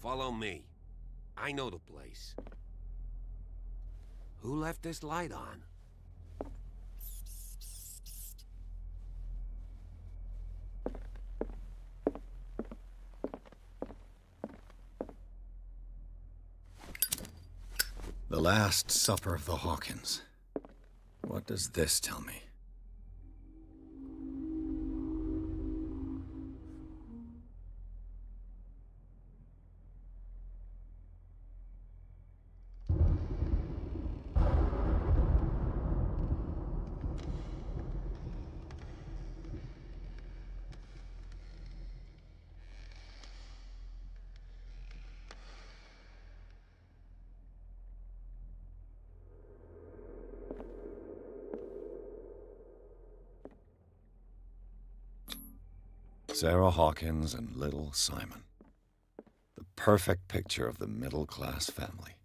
Follow me. I know the place. Who left this light on? The Last Supper of the Hawkins. What does this tell me? Sarah Hawkins and little Simon. The perfect picture of the middle-class family.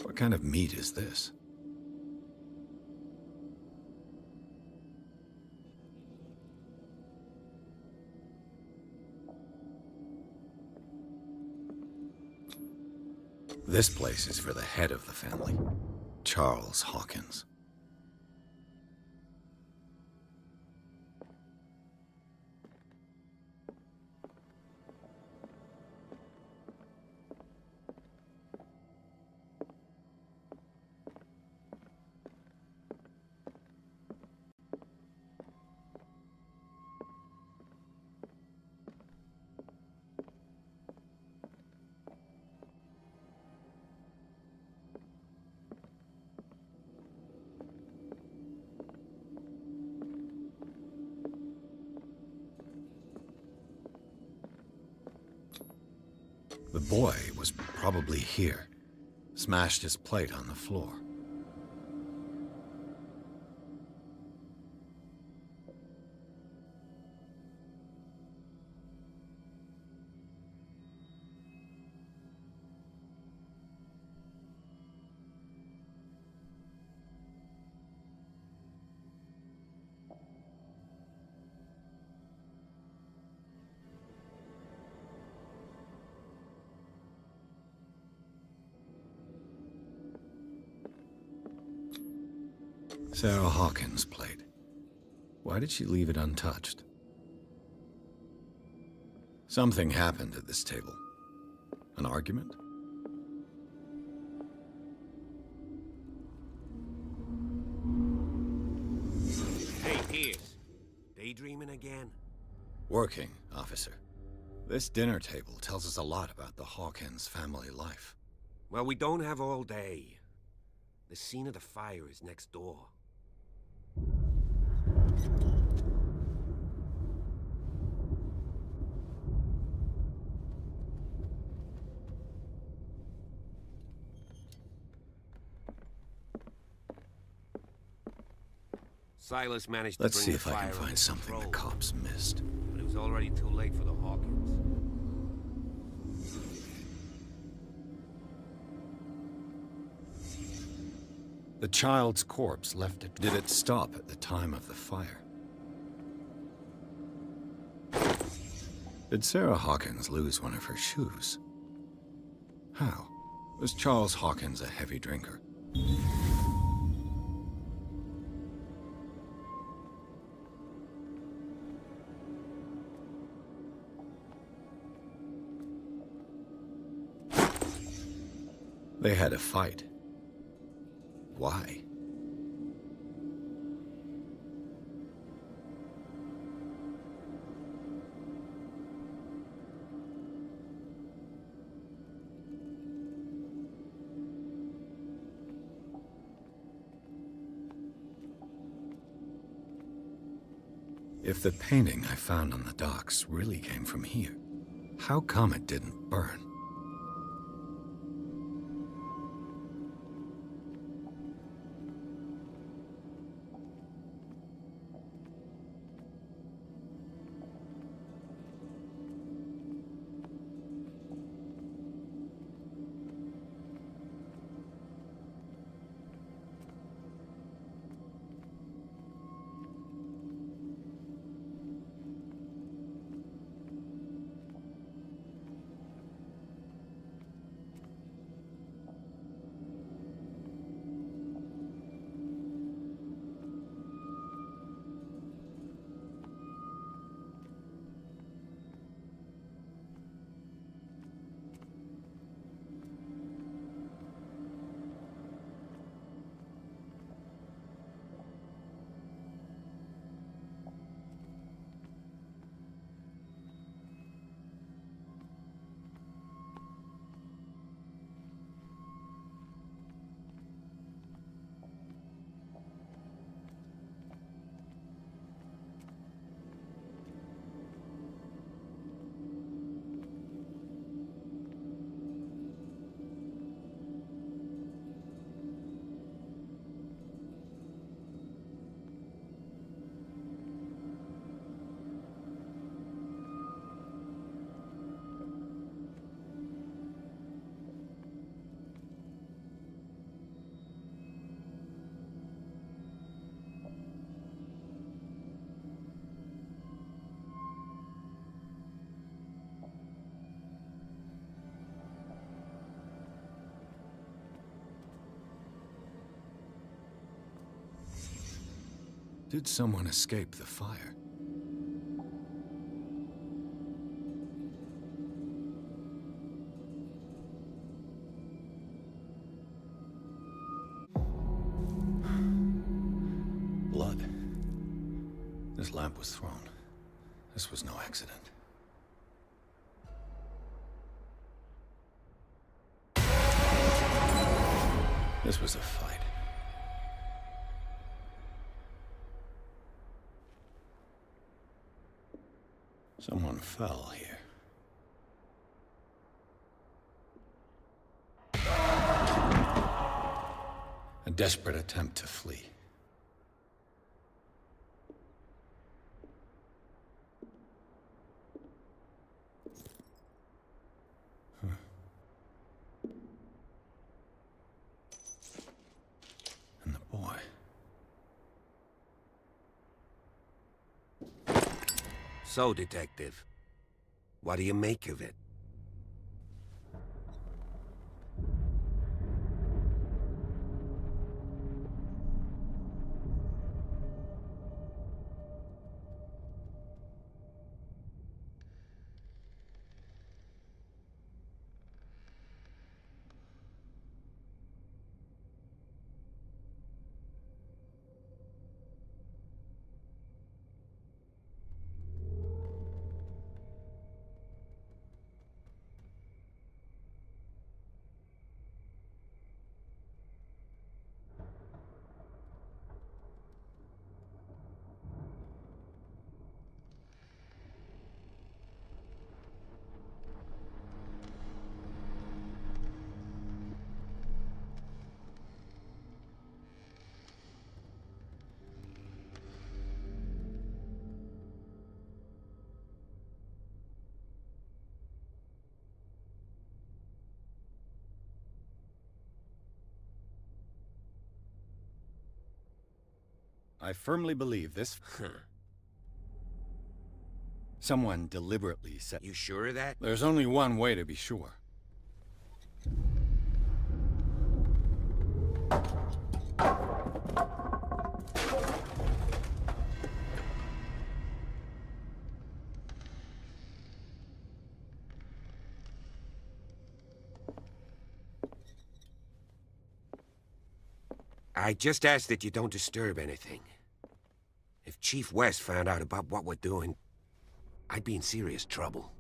What kind of meat is this? This place is for the head of the family, Charles Hawkins. The boy was probably here, smashed his plate on the floor. Sarah Hawkins' plate. Why did she leave it untouched? Something happened at this table. An argument? Hey, Pierce. Daydreaming again? Working, officer. This dinner table tells us a lot about the Hawkins family life. Well, we don't have all day. The scene of the fire is next door. Silas managed to Let's bring see the if I fire can under find something the control, cops missed. but it was already too late for the Hawkins. The child's corpse left it. Did it stop at the time of the fire? Did Sarah Hawkins lose one of her shoes? How? Was Charles Hawkins a heavy drinker? They had a fight. Why? If the painting I found on the docks really came from here, how come it didn't burn? Did someone escape the fire? Blood. This lamp was thrown. This was no accident. This was a fight. Someone fell here. A desperate attempt to flee. And the boy. So, Detective, what do you make of it? I firmly believe this. Someone deliberately set. You sure of that? There's only one way to be sure. I just ask that you don't disturb anything. If Chief West found out about what we're doing, I'd be in serious trouble.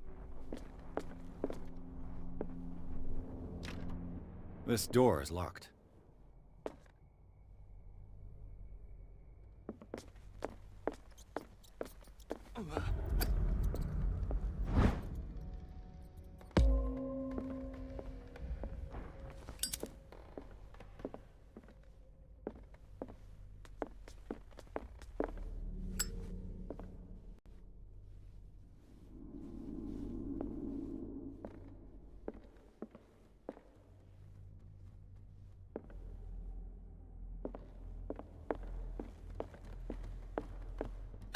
This door is locked.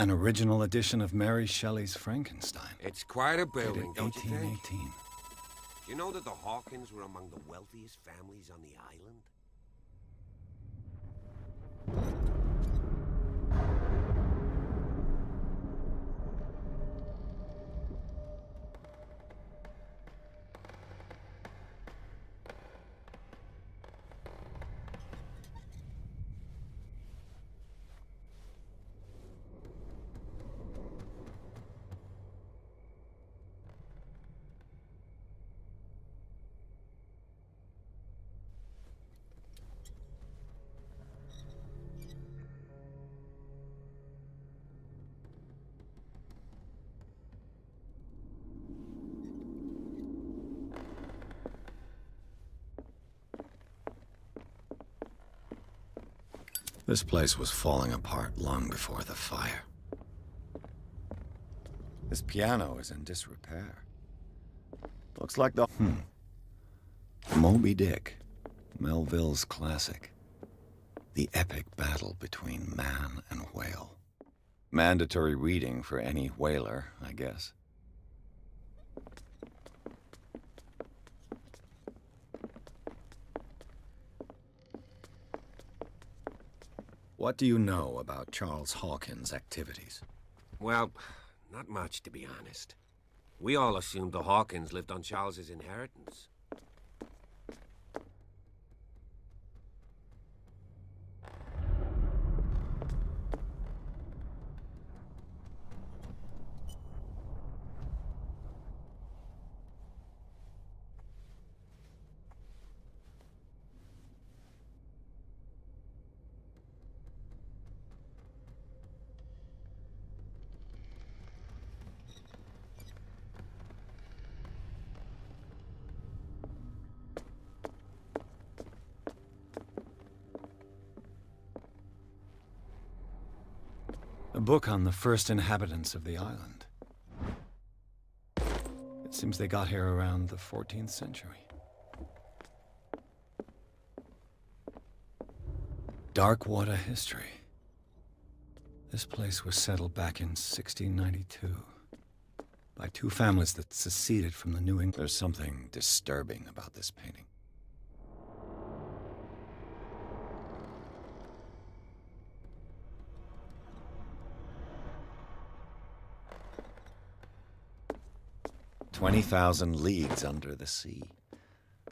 An original edition of Mary Shelley's Frankenstein. It's quite a building, Dated don't you think? 1818. You know that the Hawkins were among the wealthiest families on the island? This place was falling apart long before the fire. This piano is in disrepair. Looks like the Moby Dick, Melville's classic. The epic battle between man and whale. Mandatory reading for any whaler, I guess. What do you know about Charles Hawkins' activities? Well, not much, to be honest. We all assumed the Hawkins lived on Charles's inheritance. A book on the first inhabitants of the island. It seems they got here around the 14th century. Darkwater history. This place was settled back in 1692 by two families that seceded from the New England. There's something disturbing about this painting. "20,000 Leagues Under the Sea."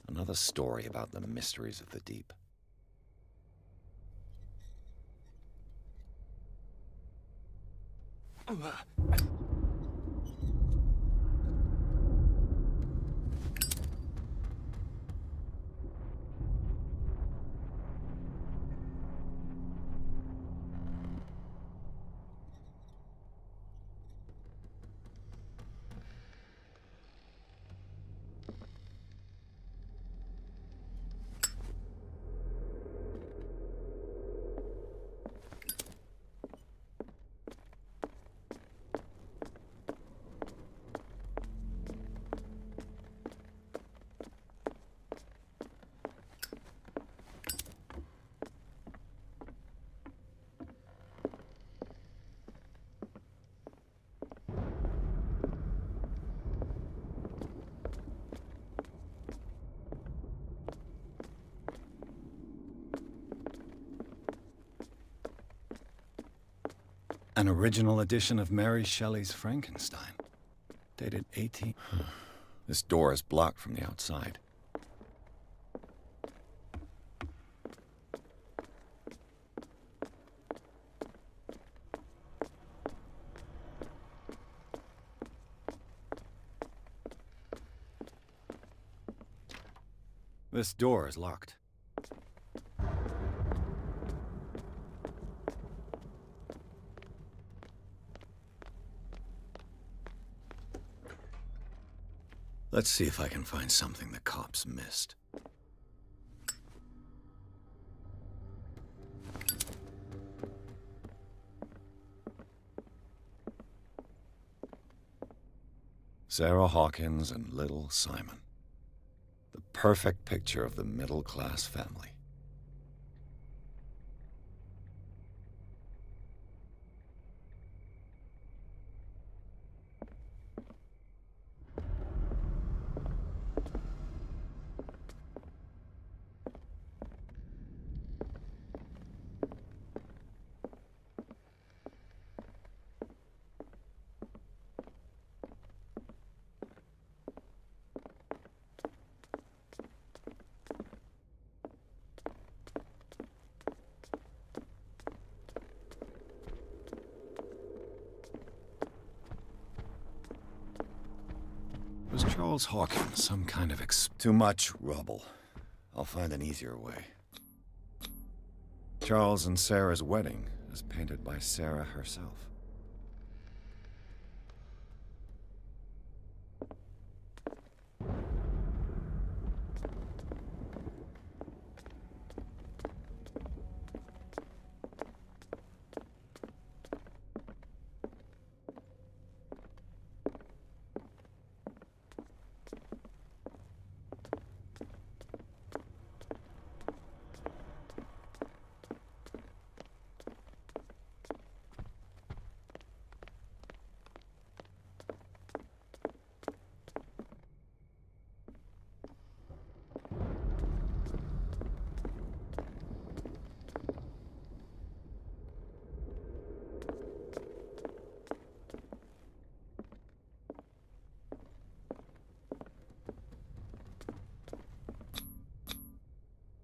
Another story about the mysteries of the deep. An original edition of Mary Shelley's Frankenstein. Dated 18... This door is blocked from the outside. This door is locked. Let's see if I can find something the cops missed. Sarah Hawkins and little Simon. The perfect picture of the middle-class family. Charles Hawkins some kind of Too much rubble. I'll find an easier way. Charles and Sarah's wedding is painted by Sarah herself.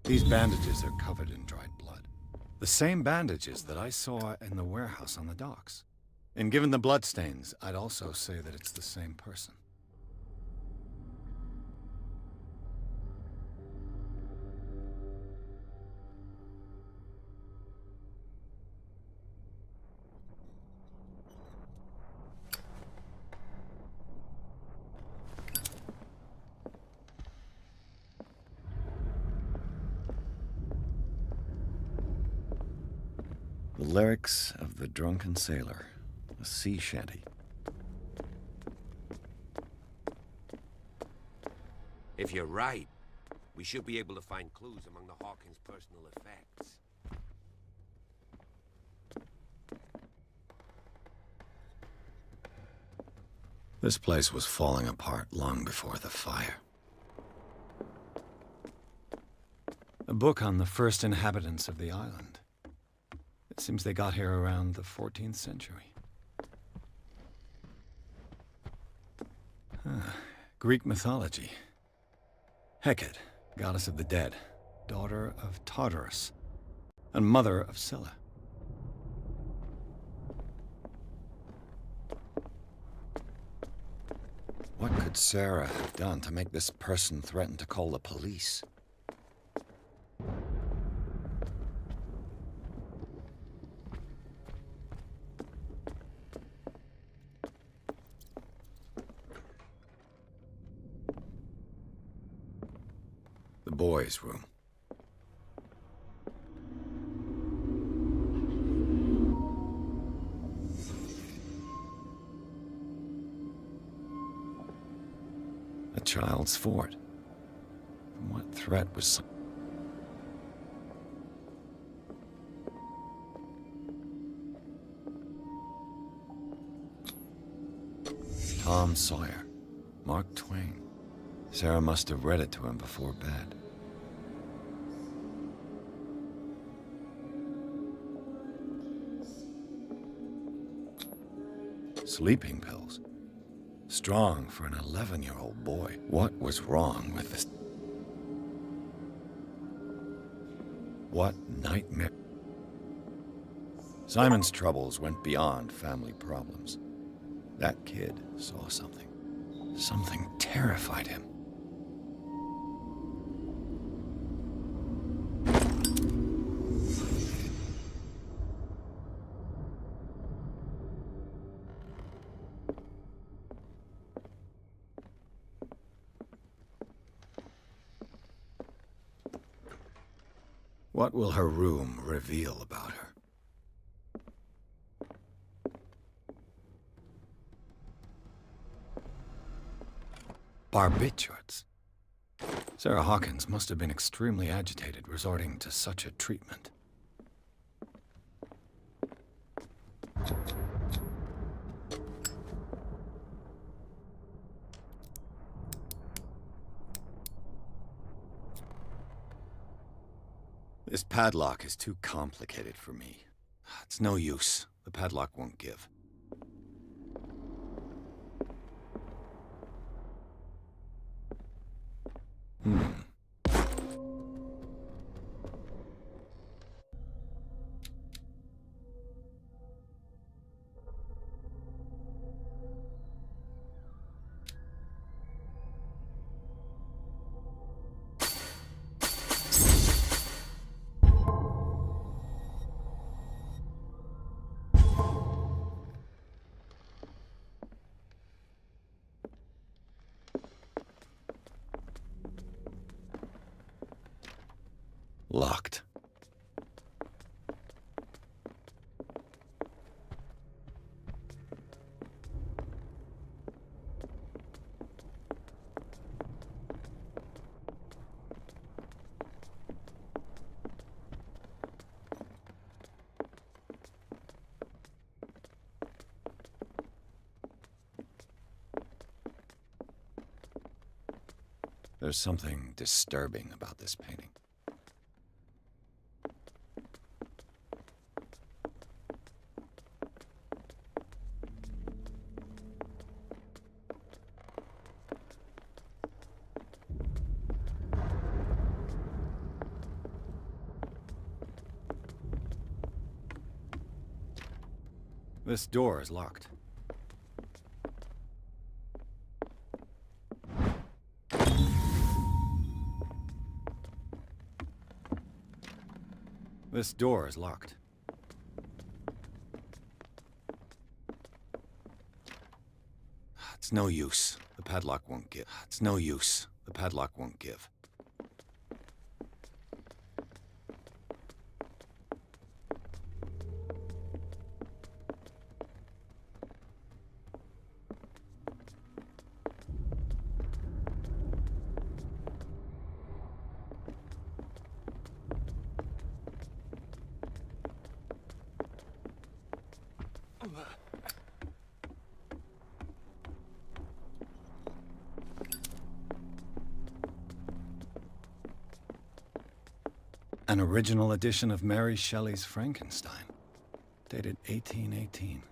These bandages are covered in dried blood. The same bandages that I saw in the warehouse on the docks. And given the bloodstains, I'd also say that it's the same person. The lyrics of the drunken sailor, a sea shanty. If you're right, we should be able to find clues among the Hawkins' personal effects. This place was falling apart long before the fire. A book on the first inhabitants of the island. It seems they got here around the 14th century. Greek mythology. Hecate, goddess of the dead, daughter of Tartarus, and mother of Scylla. What could Sarah have done to make this person threaten to call the police? The boys' room. A child's fort. From what threat was... Tom Sawyer. Mark Twain. Sarah must have read it to him before bed. Sleeping pills. Strong for an 11-year-old boy. What was wrong with this? What nightmare? Simon's troubles went beyond family problems. That kid saw something. Something terrified him. What will her room reveal about her? Barbiturates. Sarah Hawkins must have been extremely agitated, resorting to such a treatment. This padlock is too complicated for me. It's no use. The padlock won't give. Locked. There's something disturbing about this painting. This door is locked. This door is locked. It's no use. The padlock won't give. It's no use. The padlock won't give. An original edition of Mary Shelley's Frankenstein, dated 1818.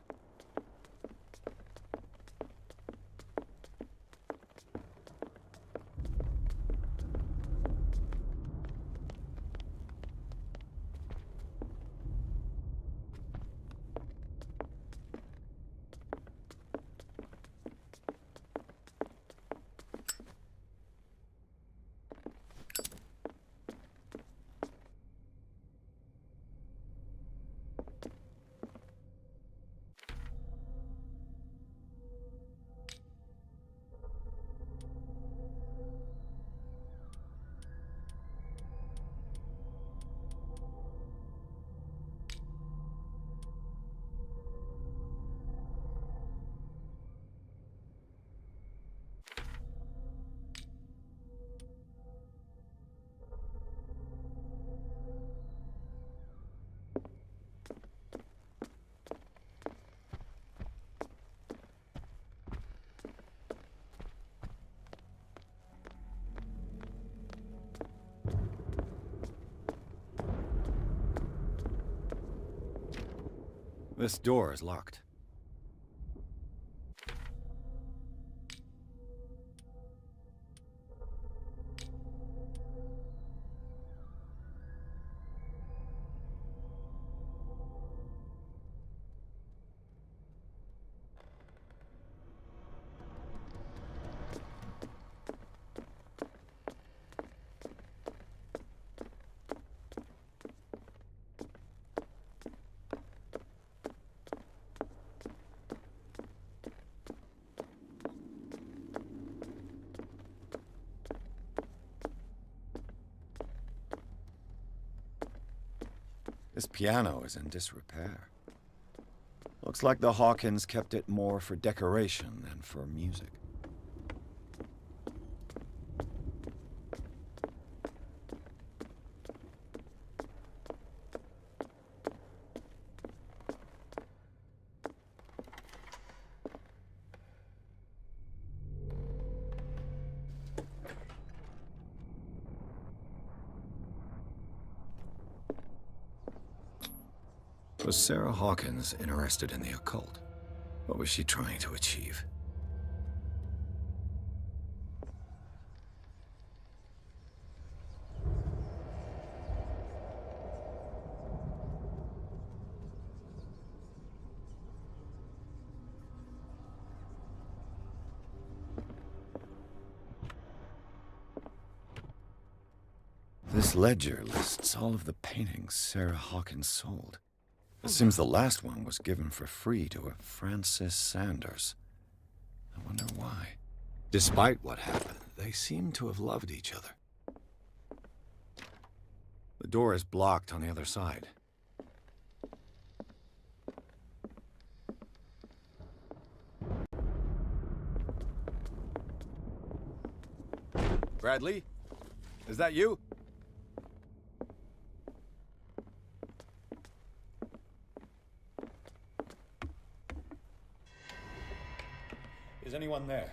This door is locked. This piano is in disrepair. Looks like the Hawkins kept it more for decoration than for music. Was Sarah Hawkins interested in the occult? What was she trying to achieve? This ledger lists all of the paintings Sarah Hawkins sold. It seems the last one was given for free to a Francis Sanders. I wonder why. Despite what happened, they seem to have loved each other. The door is blocked on the other side. Bradley? Is that you? Is anyone there?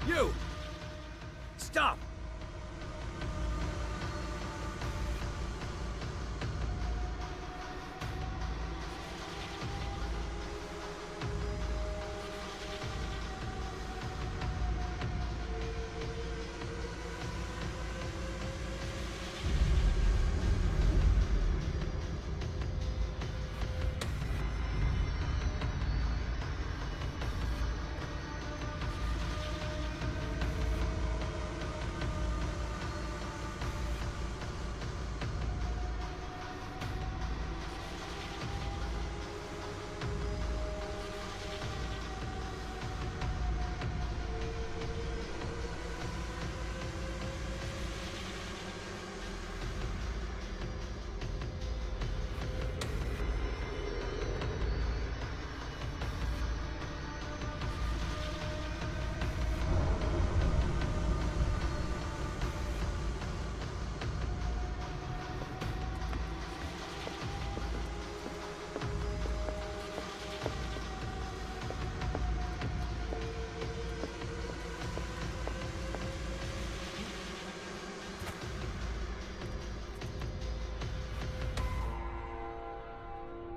You! Stop!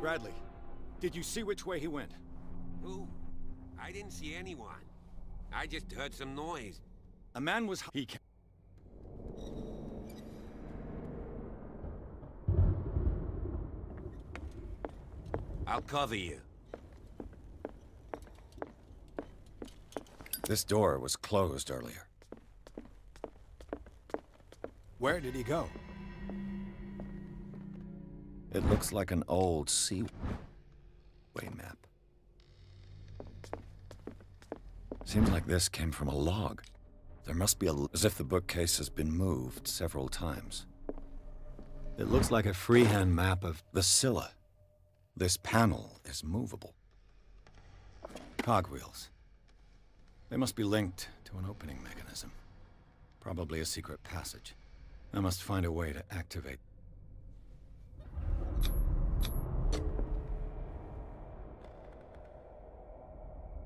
Bradley, did you see which way he went? Who? I didn't see anyone. I just heard some noise. A man was... He ca- I'll cover you. This door was closed earlier. Where did he go? It looks like an old seaway map. Seems like this came from a log. There must be as if the bookcase has been moved several times. It looks like a freehand map of the Scylla. This panel is movable. Cogwheels. They must be linked to an opening mechanism. Probably a secret passage. I must find a way to activate.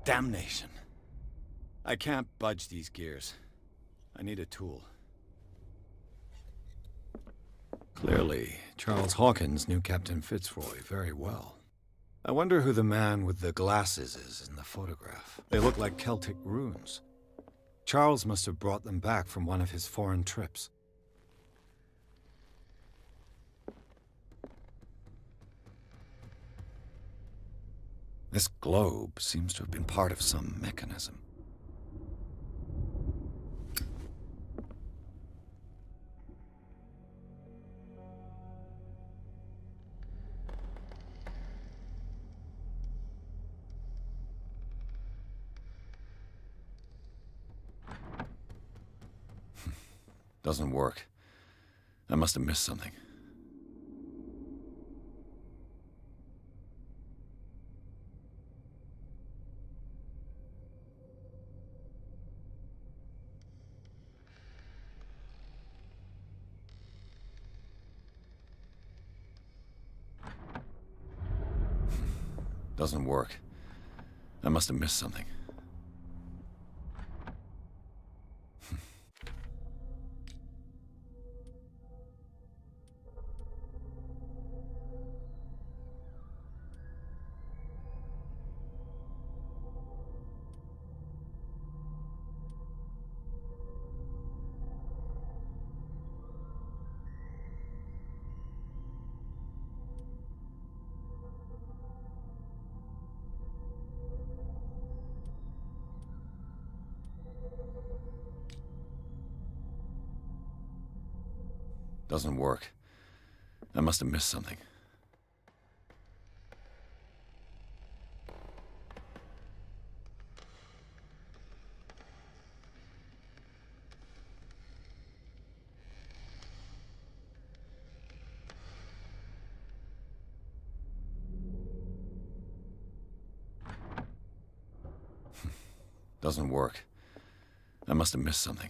Damnation. I can't budge these gears. I need a tool. Clearly, Charles Hawkins knew Captain Fitzroy very well. I wonder who the man with the glasses is in the photograph. They look like Celtic runes. Charles must have brought them back from one of his foreign trips. This globe seems to have been part of some mechanism. Doesn't work. I must have missed something. Doesn't work. I must have missed something. Doesn't work. I must have missed something. Doesn't work. I must have missed something.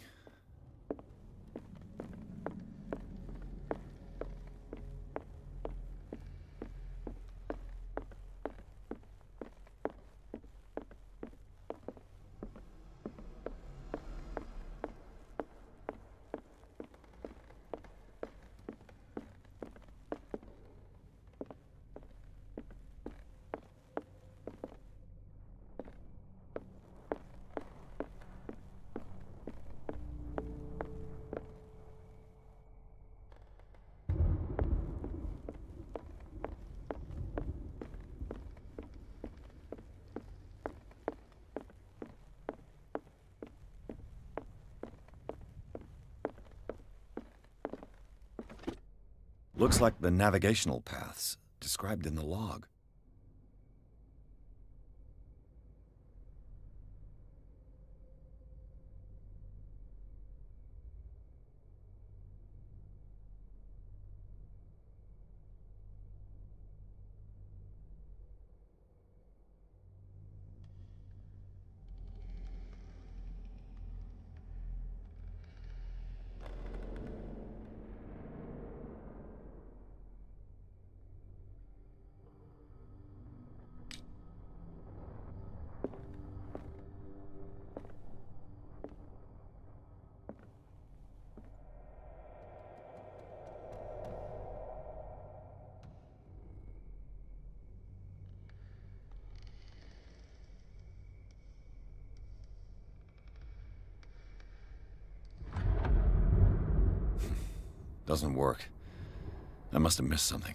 Looks like the navigational paths described in the log. Doesn't work. I must have missed something.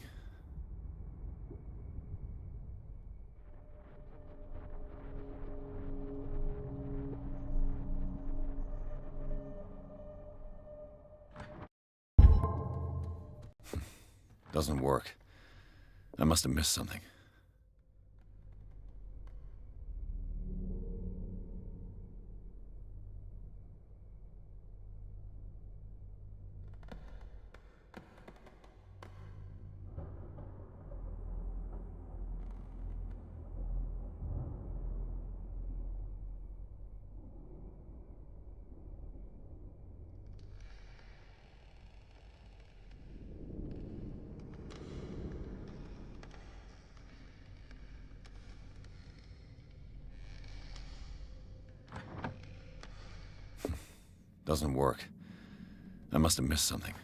Doesn't work. I must have missed something. Doesn't work. I must have missed something.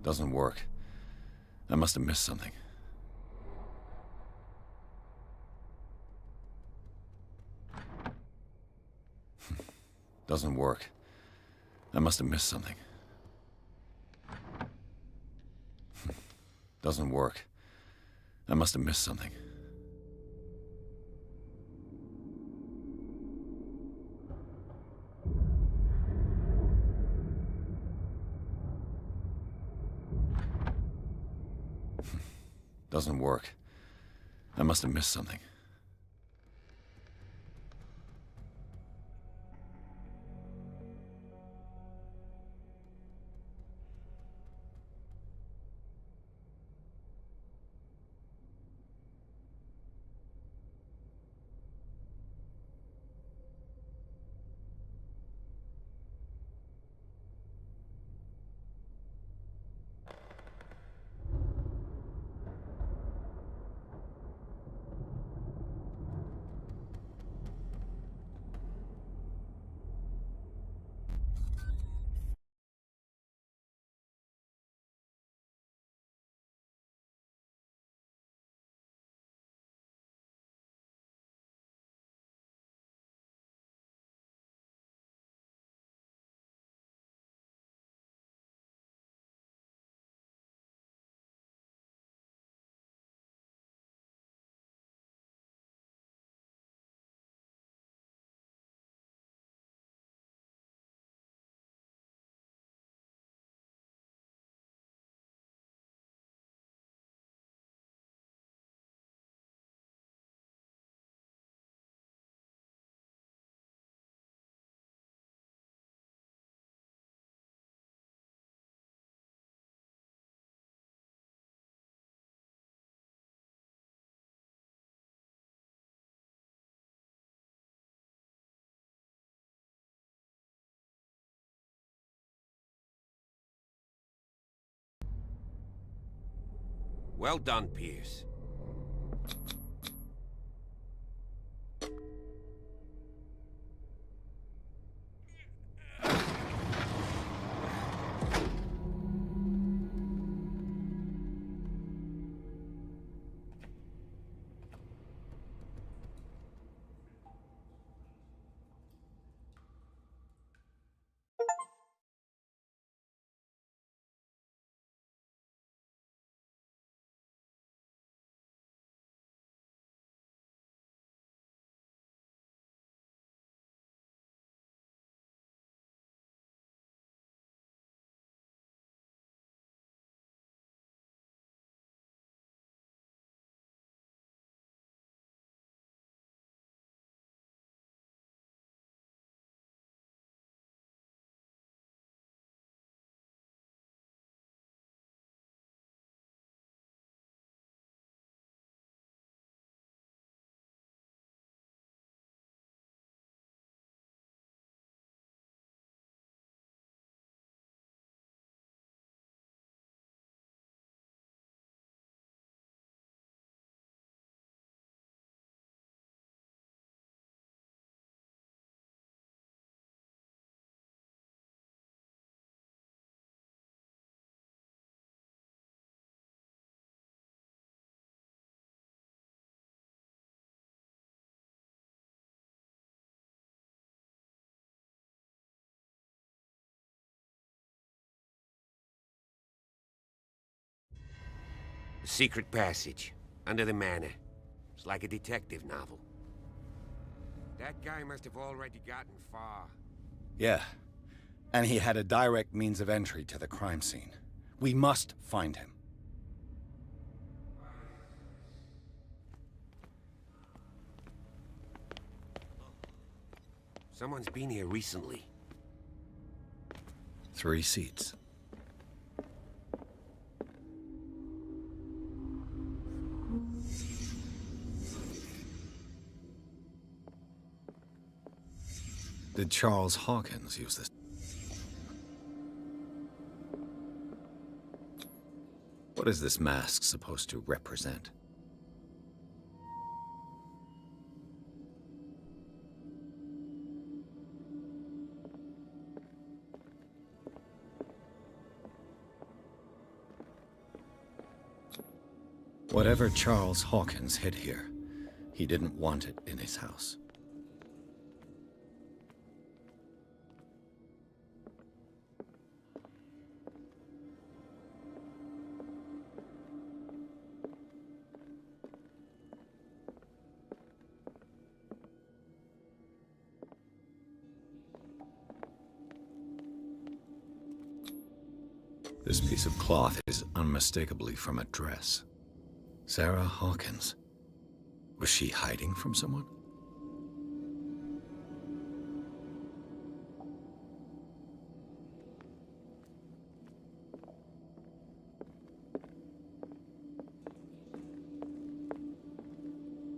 Doesn't work. I must have missed something. Doesn't work. I must have missed something. Doesn't work. I must have missed something. Doesn't work. I must have missed something. Well done, Pierce. The secret passage, under the manor. It's like a detective novel. That guy must have already gotten far. Yeah. And he had a direct means of entry to the crime scene. We must find him. Someone's been here recently. 3 seats. Did Charles Hawkins use this? What is this mask supposed to represent? Whatever Charles Hawkins hid here, he didn't want it in his house. This piece of cloth is unmistakably from a dress. Sarah Hawkins. Was she hiding from someone?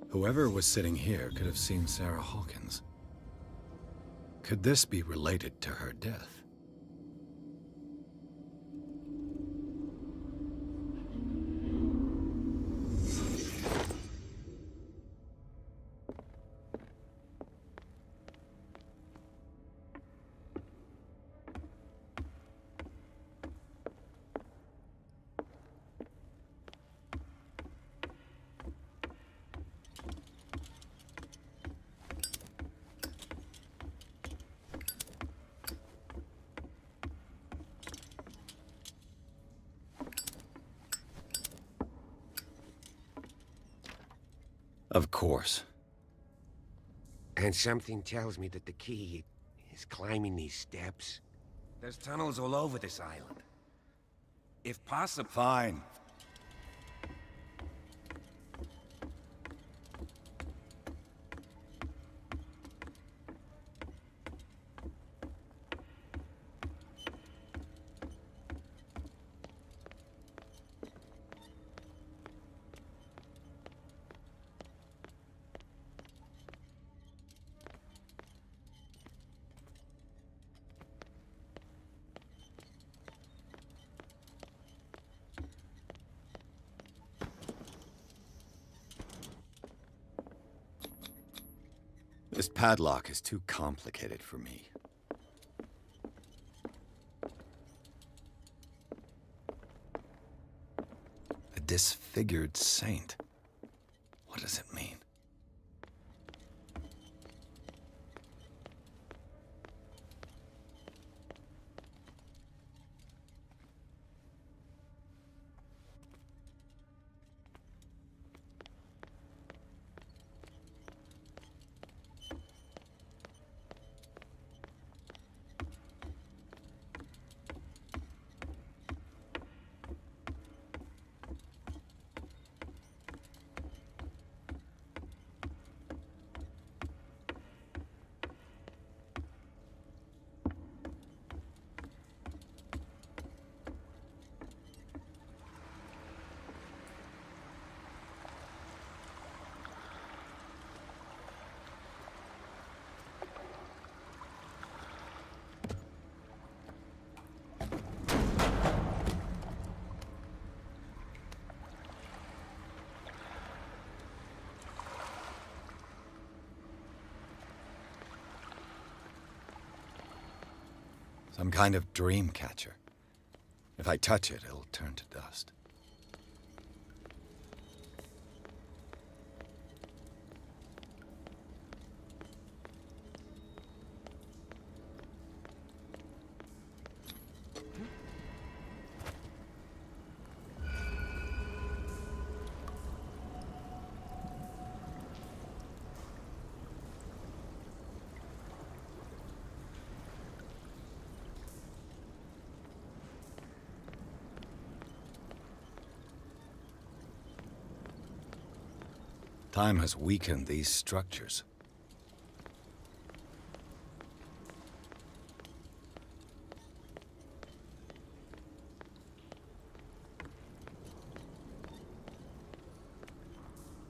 Whoever was sitting here could have seen Sarah Hawkins. Could this be related to her death? Of course. And something tells me that the key is climbing these steps. There's tunnels all over this island. If possible... Fine. This padlock is too complicated for me. A disfigured saint. What does it mean? Some kind of dream catcher. If I touch it, it'll turn to dust. Time has weakened these structures.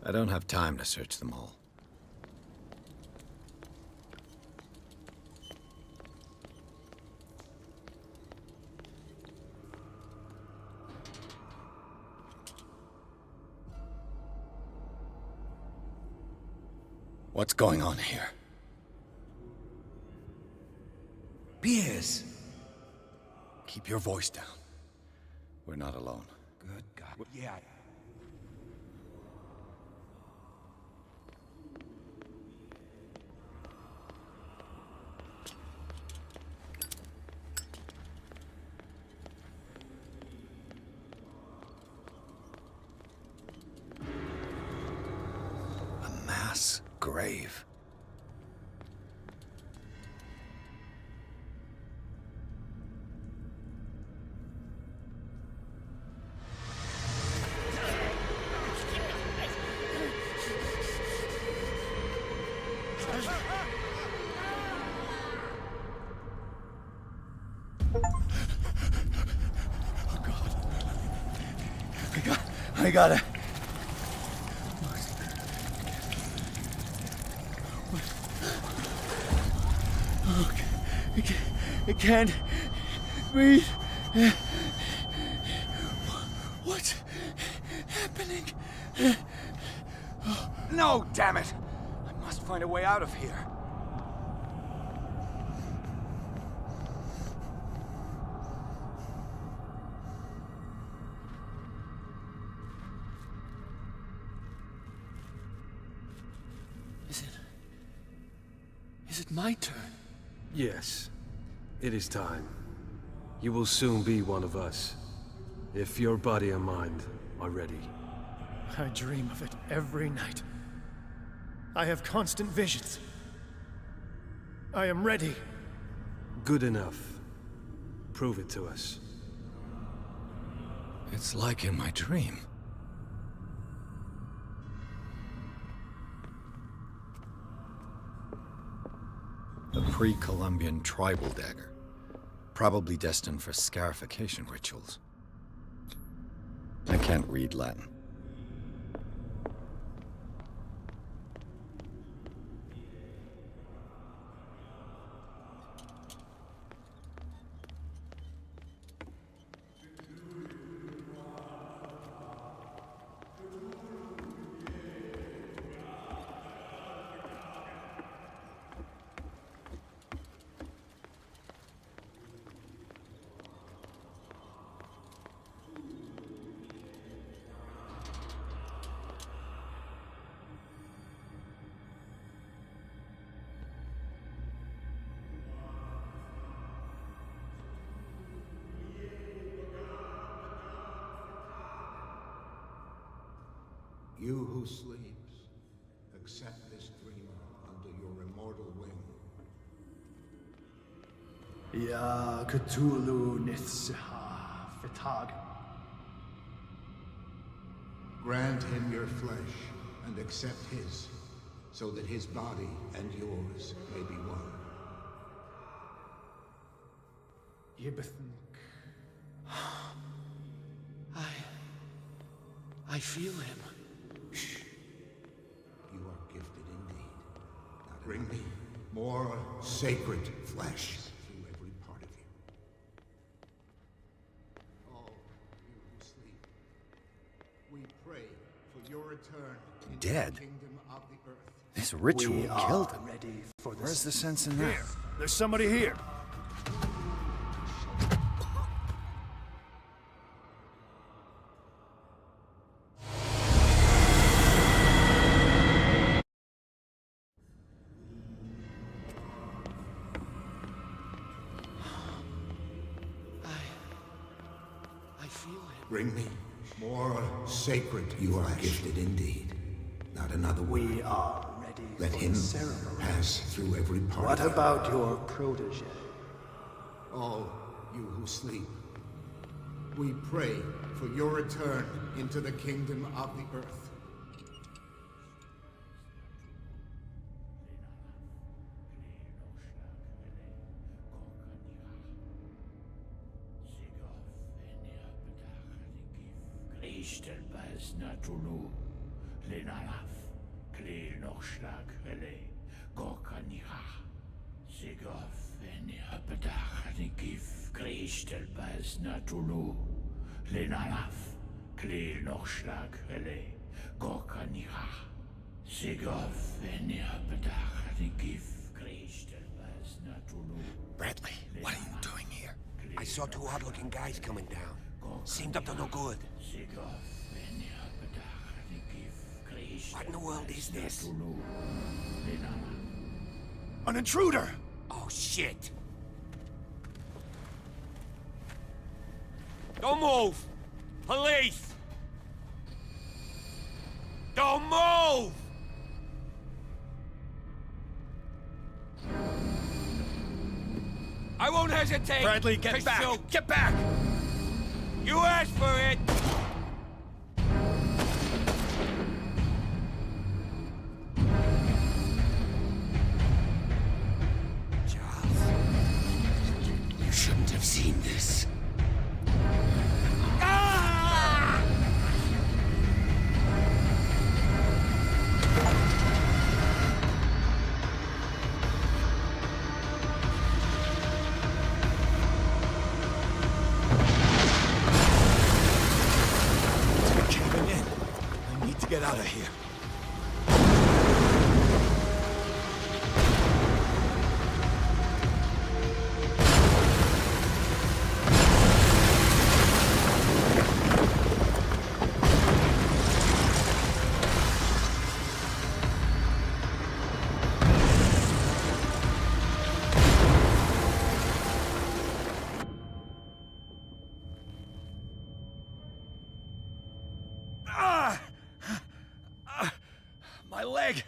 I don't have time to search them all. What's going on here? Piers! Keep your voice down. We're not alone. Good God. Yeah. grave. I gotta... I can't breathe. What's happening? No, damn it! I must find a way out of here. Is it my turn? Yes. It is time. You will soon be one of us, if your body and mind are ready. I dream of it every night. I have constant visions. I am ready. Good enough. Prove it to us. It's like in my dream. A pre-Columbian tribal dagger. Probably destined for scarification rituals. I can't read Latin. You who sleeps, accept this dreamer under your immortal wing. Ya Cthulhu Nithsiha Fitag. Grant him your flesh and accept his, so that his body and yours may be one. Yibethink. I feel him. You are gifted indeed. Now bring me more sacred flesh through every part of you. All you who sleep, we pray for your return into Dead? the kingdom of the earth. This ritual We are killed him. ready for Where's the sense in that? Here, there's somebody here. I feel him. Bring me more sacred. You are gifted indeed. Not another word. We are ready Let for him the ceremony. pass through every part What of you. about your protege? All you who sleep, we pray for your return into the kingdom of the earth. Christelbas Natulu, Lenalaf, Kleel Nochschlag, Rele, Gorkaniha, Sigof, Eniapetach, Nikif, Christelbas Natulu, Lenalaf, Kleel Nochschlag, Rele, Gorkaniha, Sigof, Eniapetach, Nikif, Christelbas Natulu. Bradley, what are you doing here? I saw two odd-looking guys coming down. Seemed up to no good. What in the world is this? An intruder! Oh, shit! Don't move! Police! Don't move! I won't hesitate. Bradley, get to back! shoot. Get back! You asked for it. You shouldn't have seen this. It's caving in. I need to get out of here. My leg!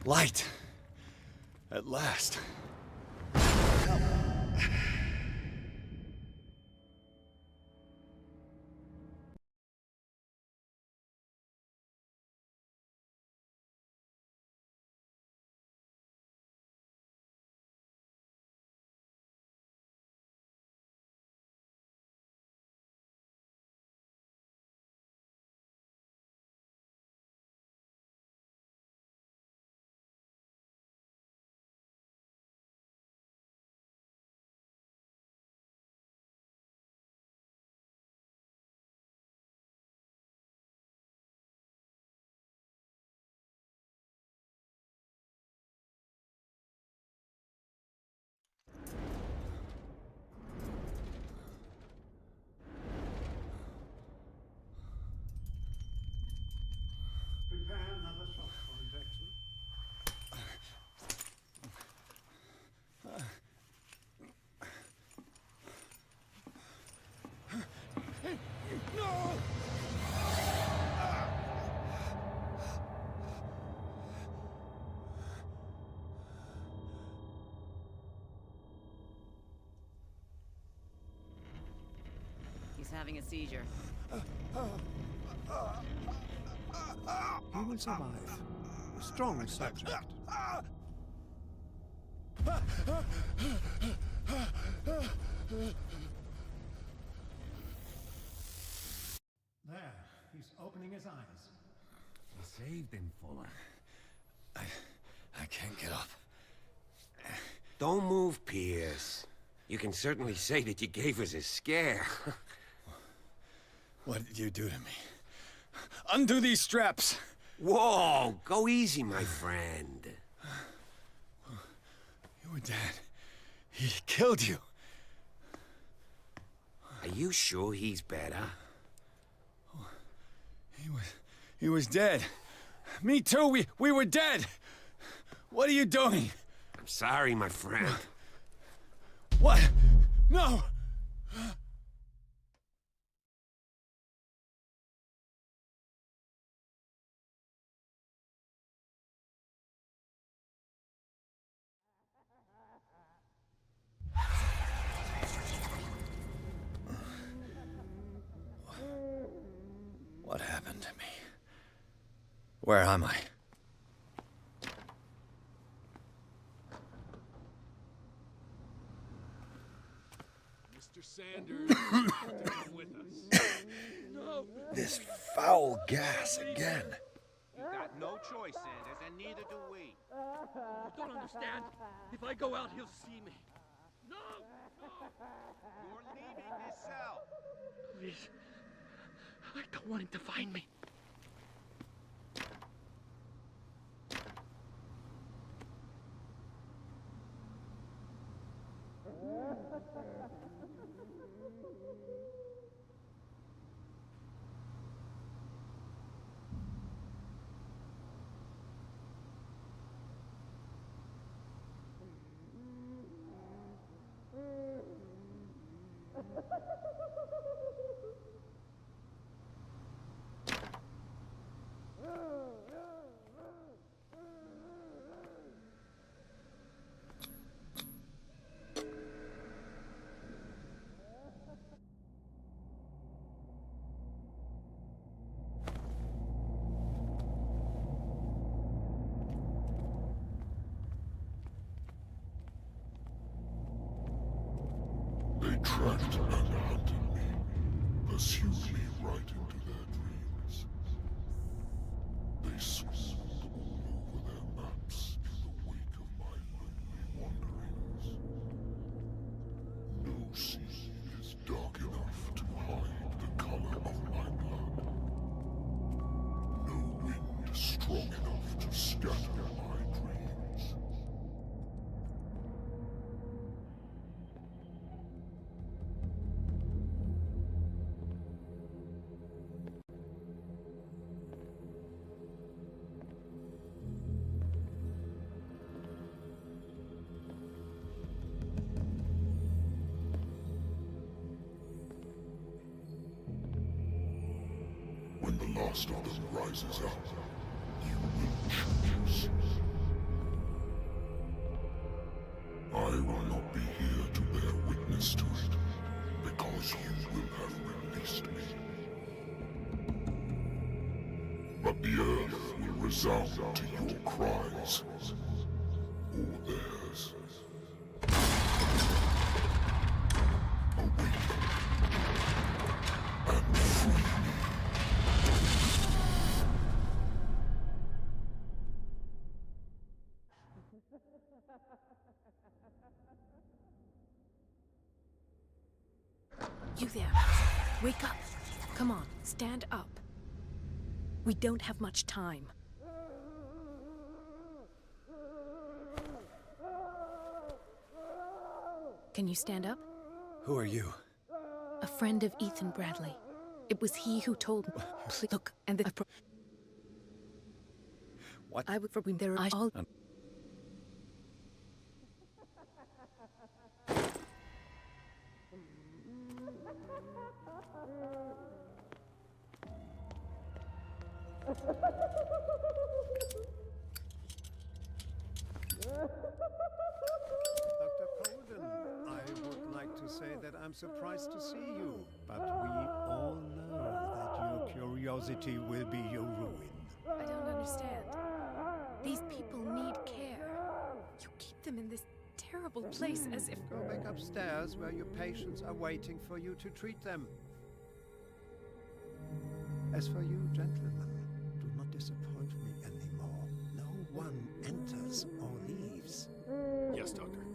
Light. At last. Prepare another shot for injection. No! He's having a seizure. He will survive. A strong subject. There, he's opening his eyes. You saved him, Fuller. I can't get up. Don't move, Pierce. You can certainly say that you gave us a scare. What did you do to me? Undo these straps! Whoa! Go easy, my friend. You were dead. He killed you. Are you sure he's better? He was dead. Me too, we were dead! What are you doing? I'm sorry, my friend. What? No! What happened to me? Where am I? Mr. Sanders, stay with us. No! This foul gas again. You got no choice, Sanders, and neither do we. You don't understand. If I go out, he'll see me. No! You're leaving this cell. Please. I don't want him to find me. tracked and hunted me, pursued me right into their dreams. They swooned all over their maps in the wake of my lonely wanderings. No sea is dark enough to hide the color of my blood. No wind strong enough to scatter my dreams. When the last of them rises up, you will choose. I will not be here to bear witness to it, because you will have released me. But the earth will resound to your cries, or theirs. Awaken and free me. You there. Wake up. Come on, stand up. We don't have much time. Can you stand up? Who are you? A friend of Ethan Bradley. It was he who told me. Please look, and the... What? I would... There are all... Dr. Colden, I would like to say that I'm surprised to see you, but we all know that your curiosity will be your ruin. I don't understand. These people need care. You keep them in this terrible place as if... Go back upstairs where your patients are waiting for you to treat them. As for you, gentlemen, do not disappoint me anymore. No one enters or leaves. Yes, Doctor.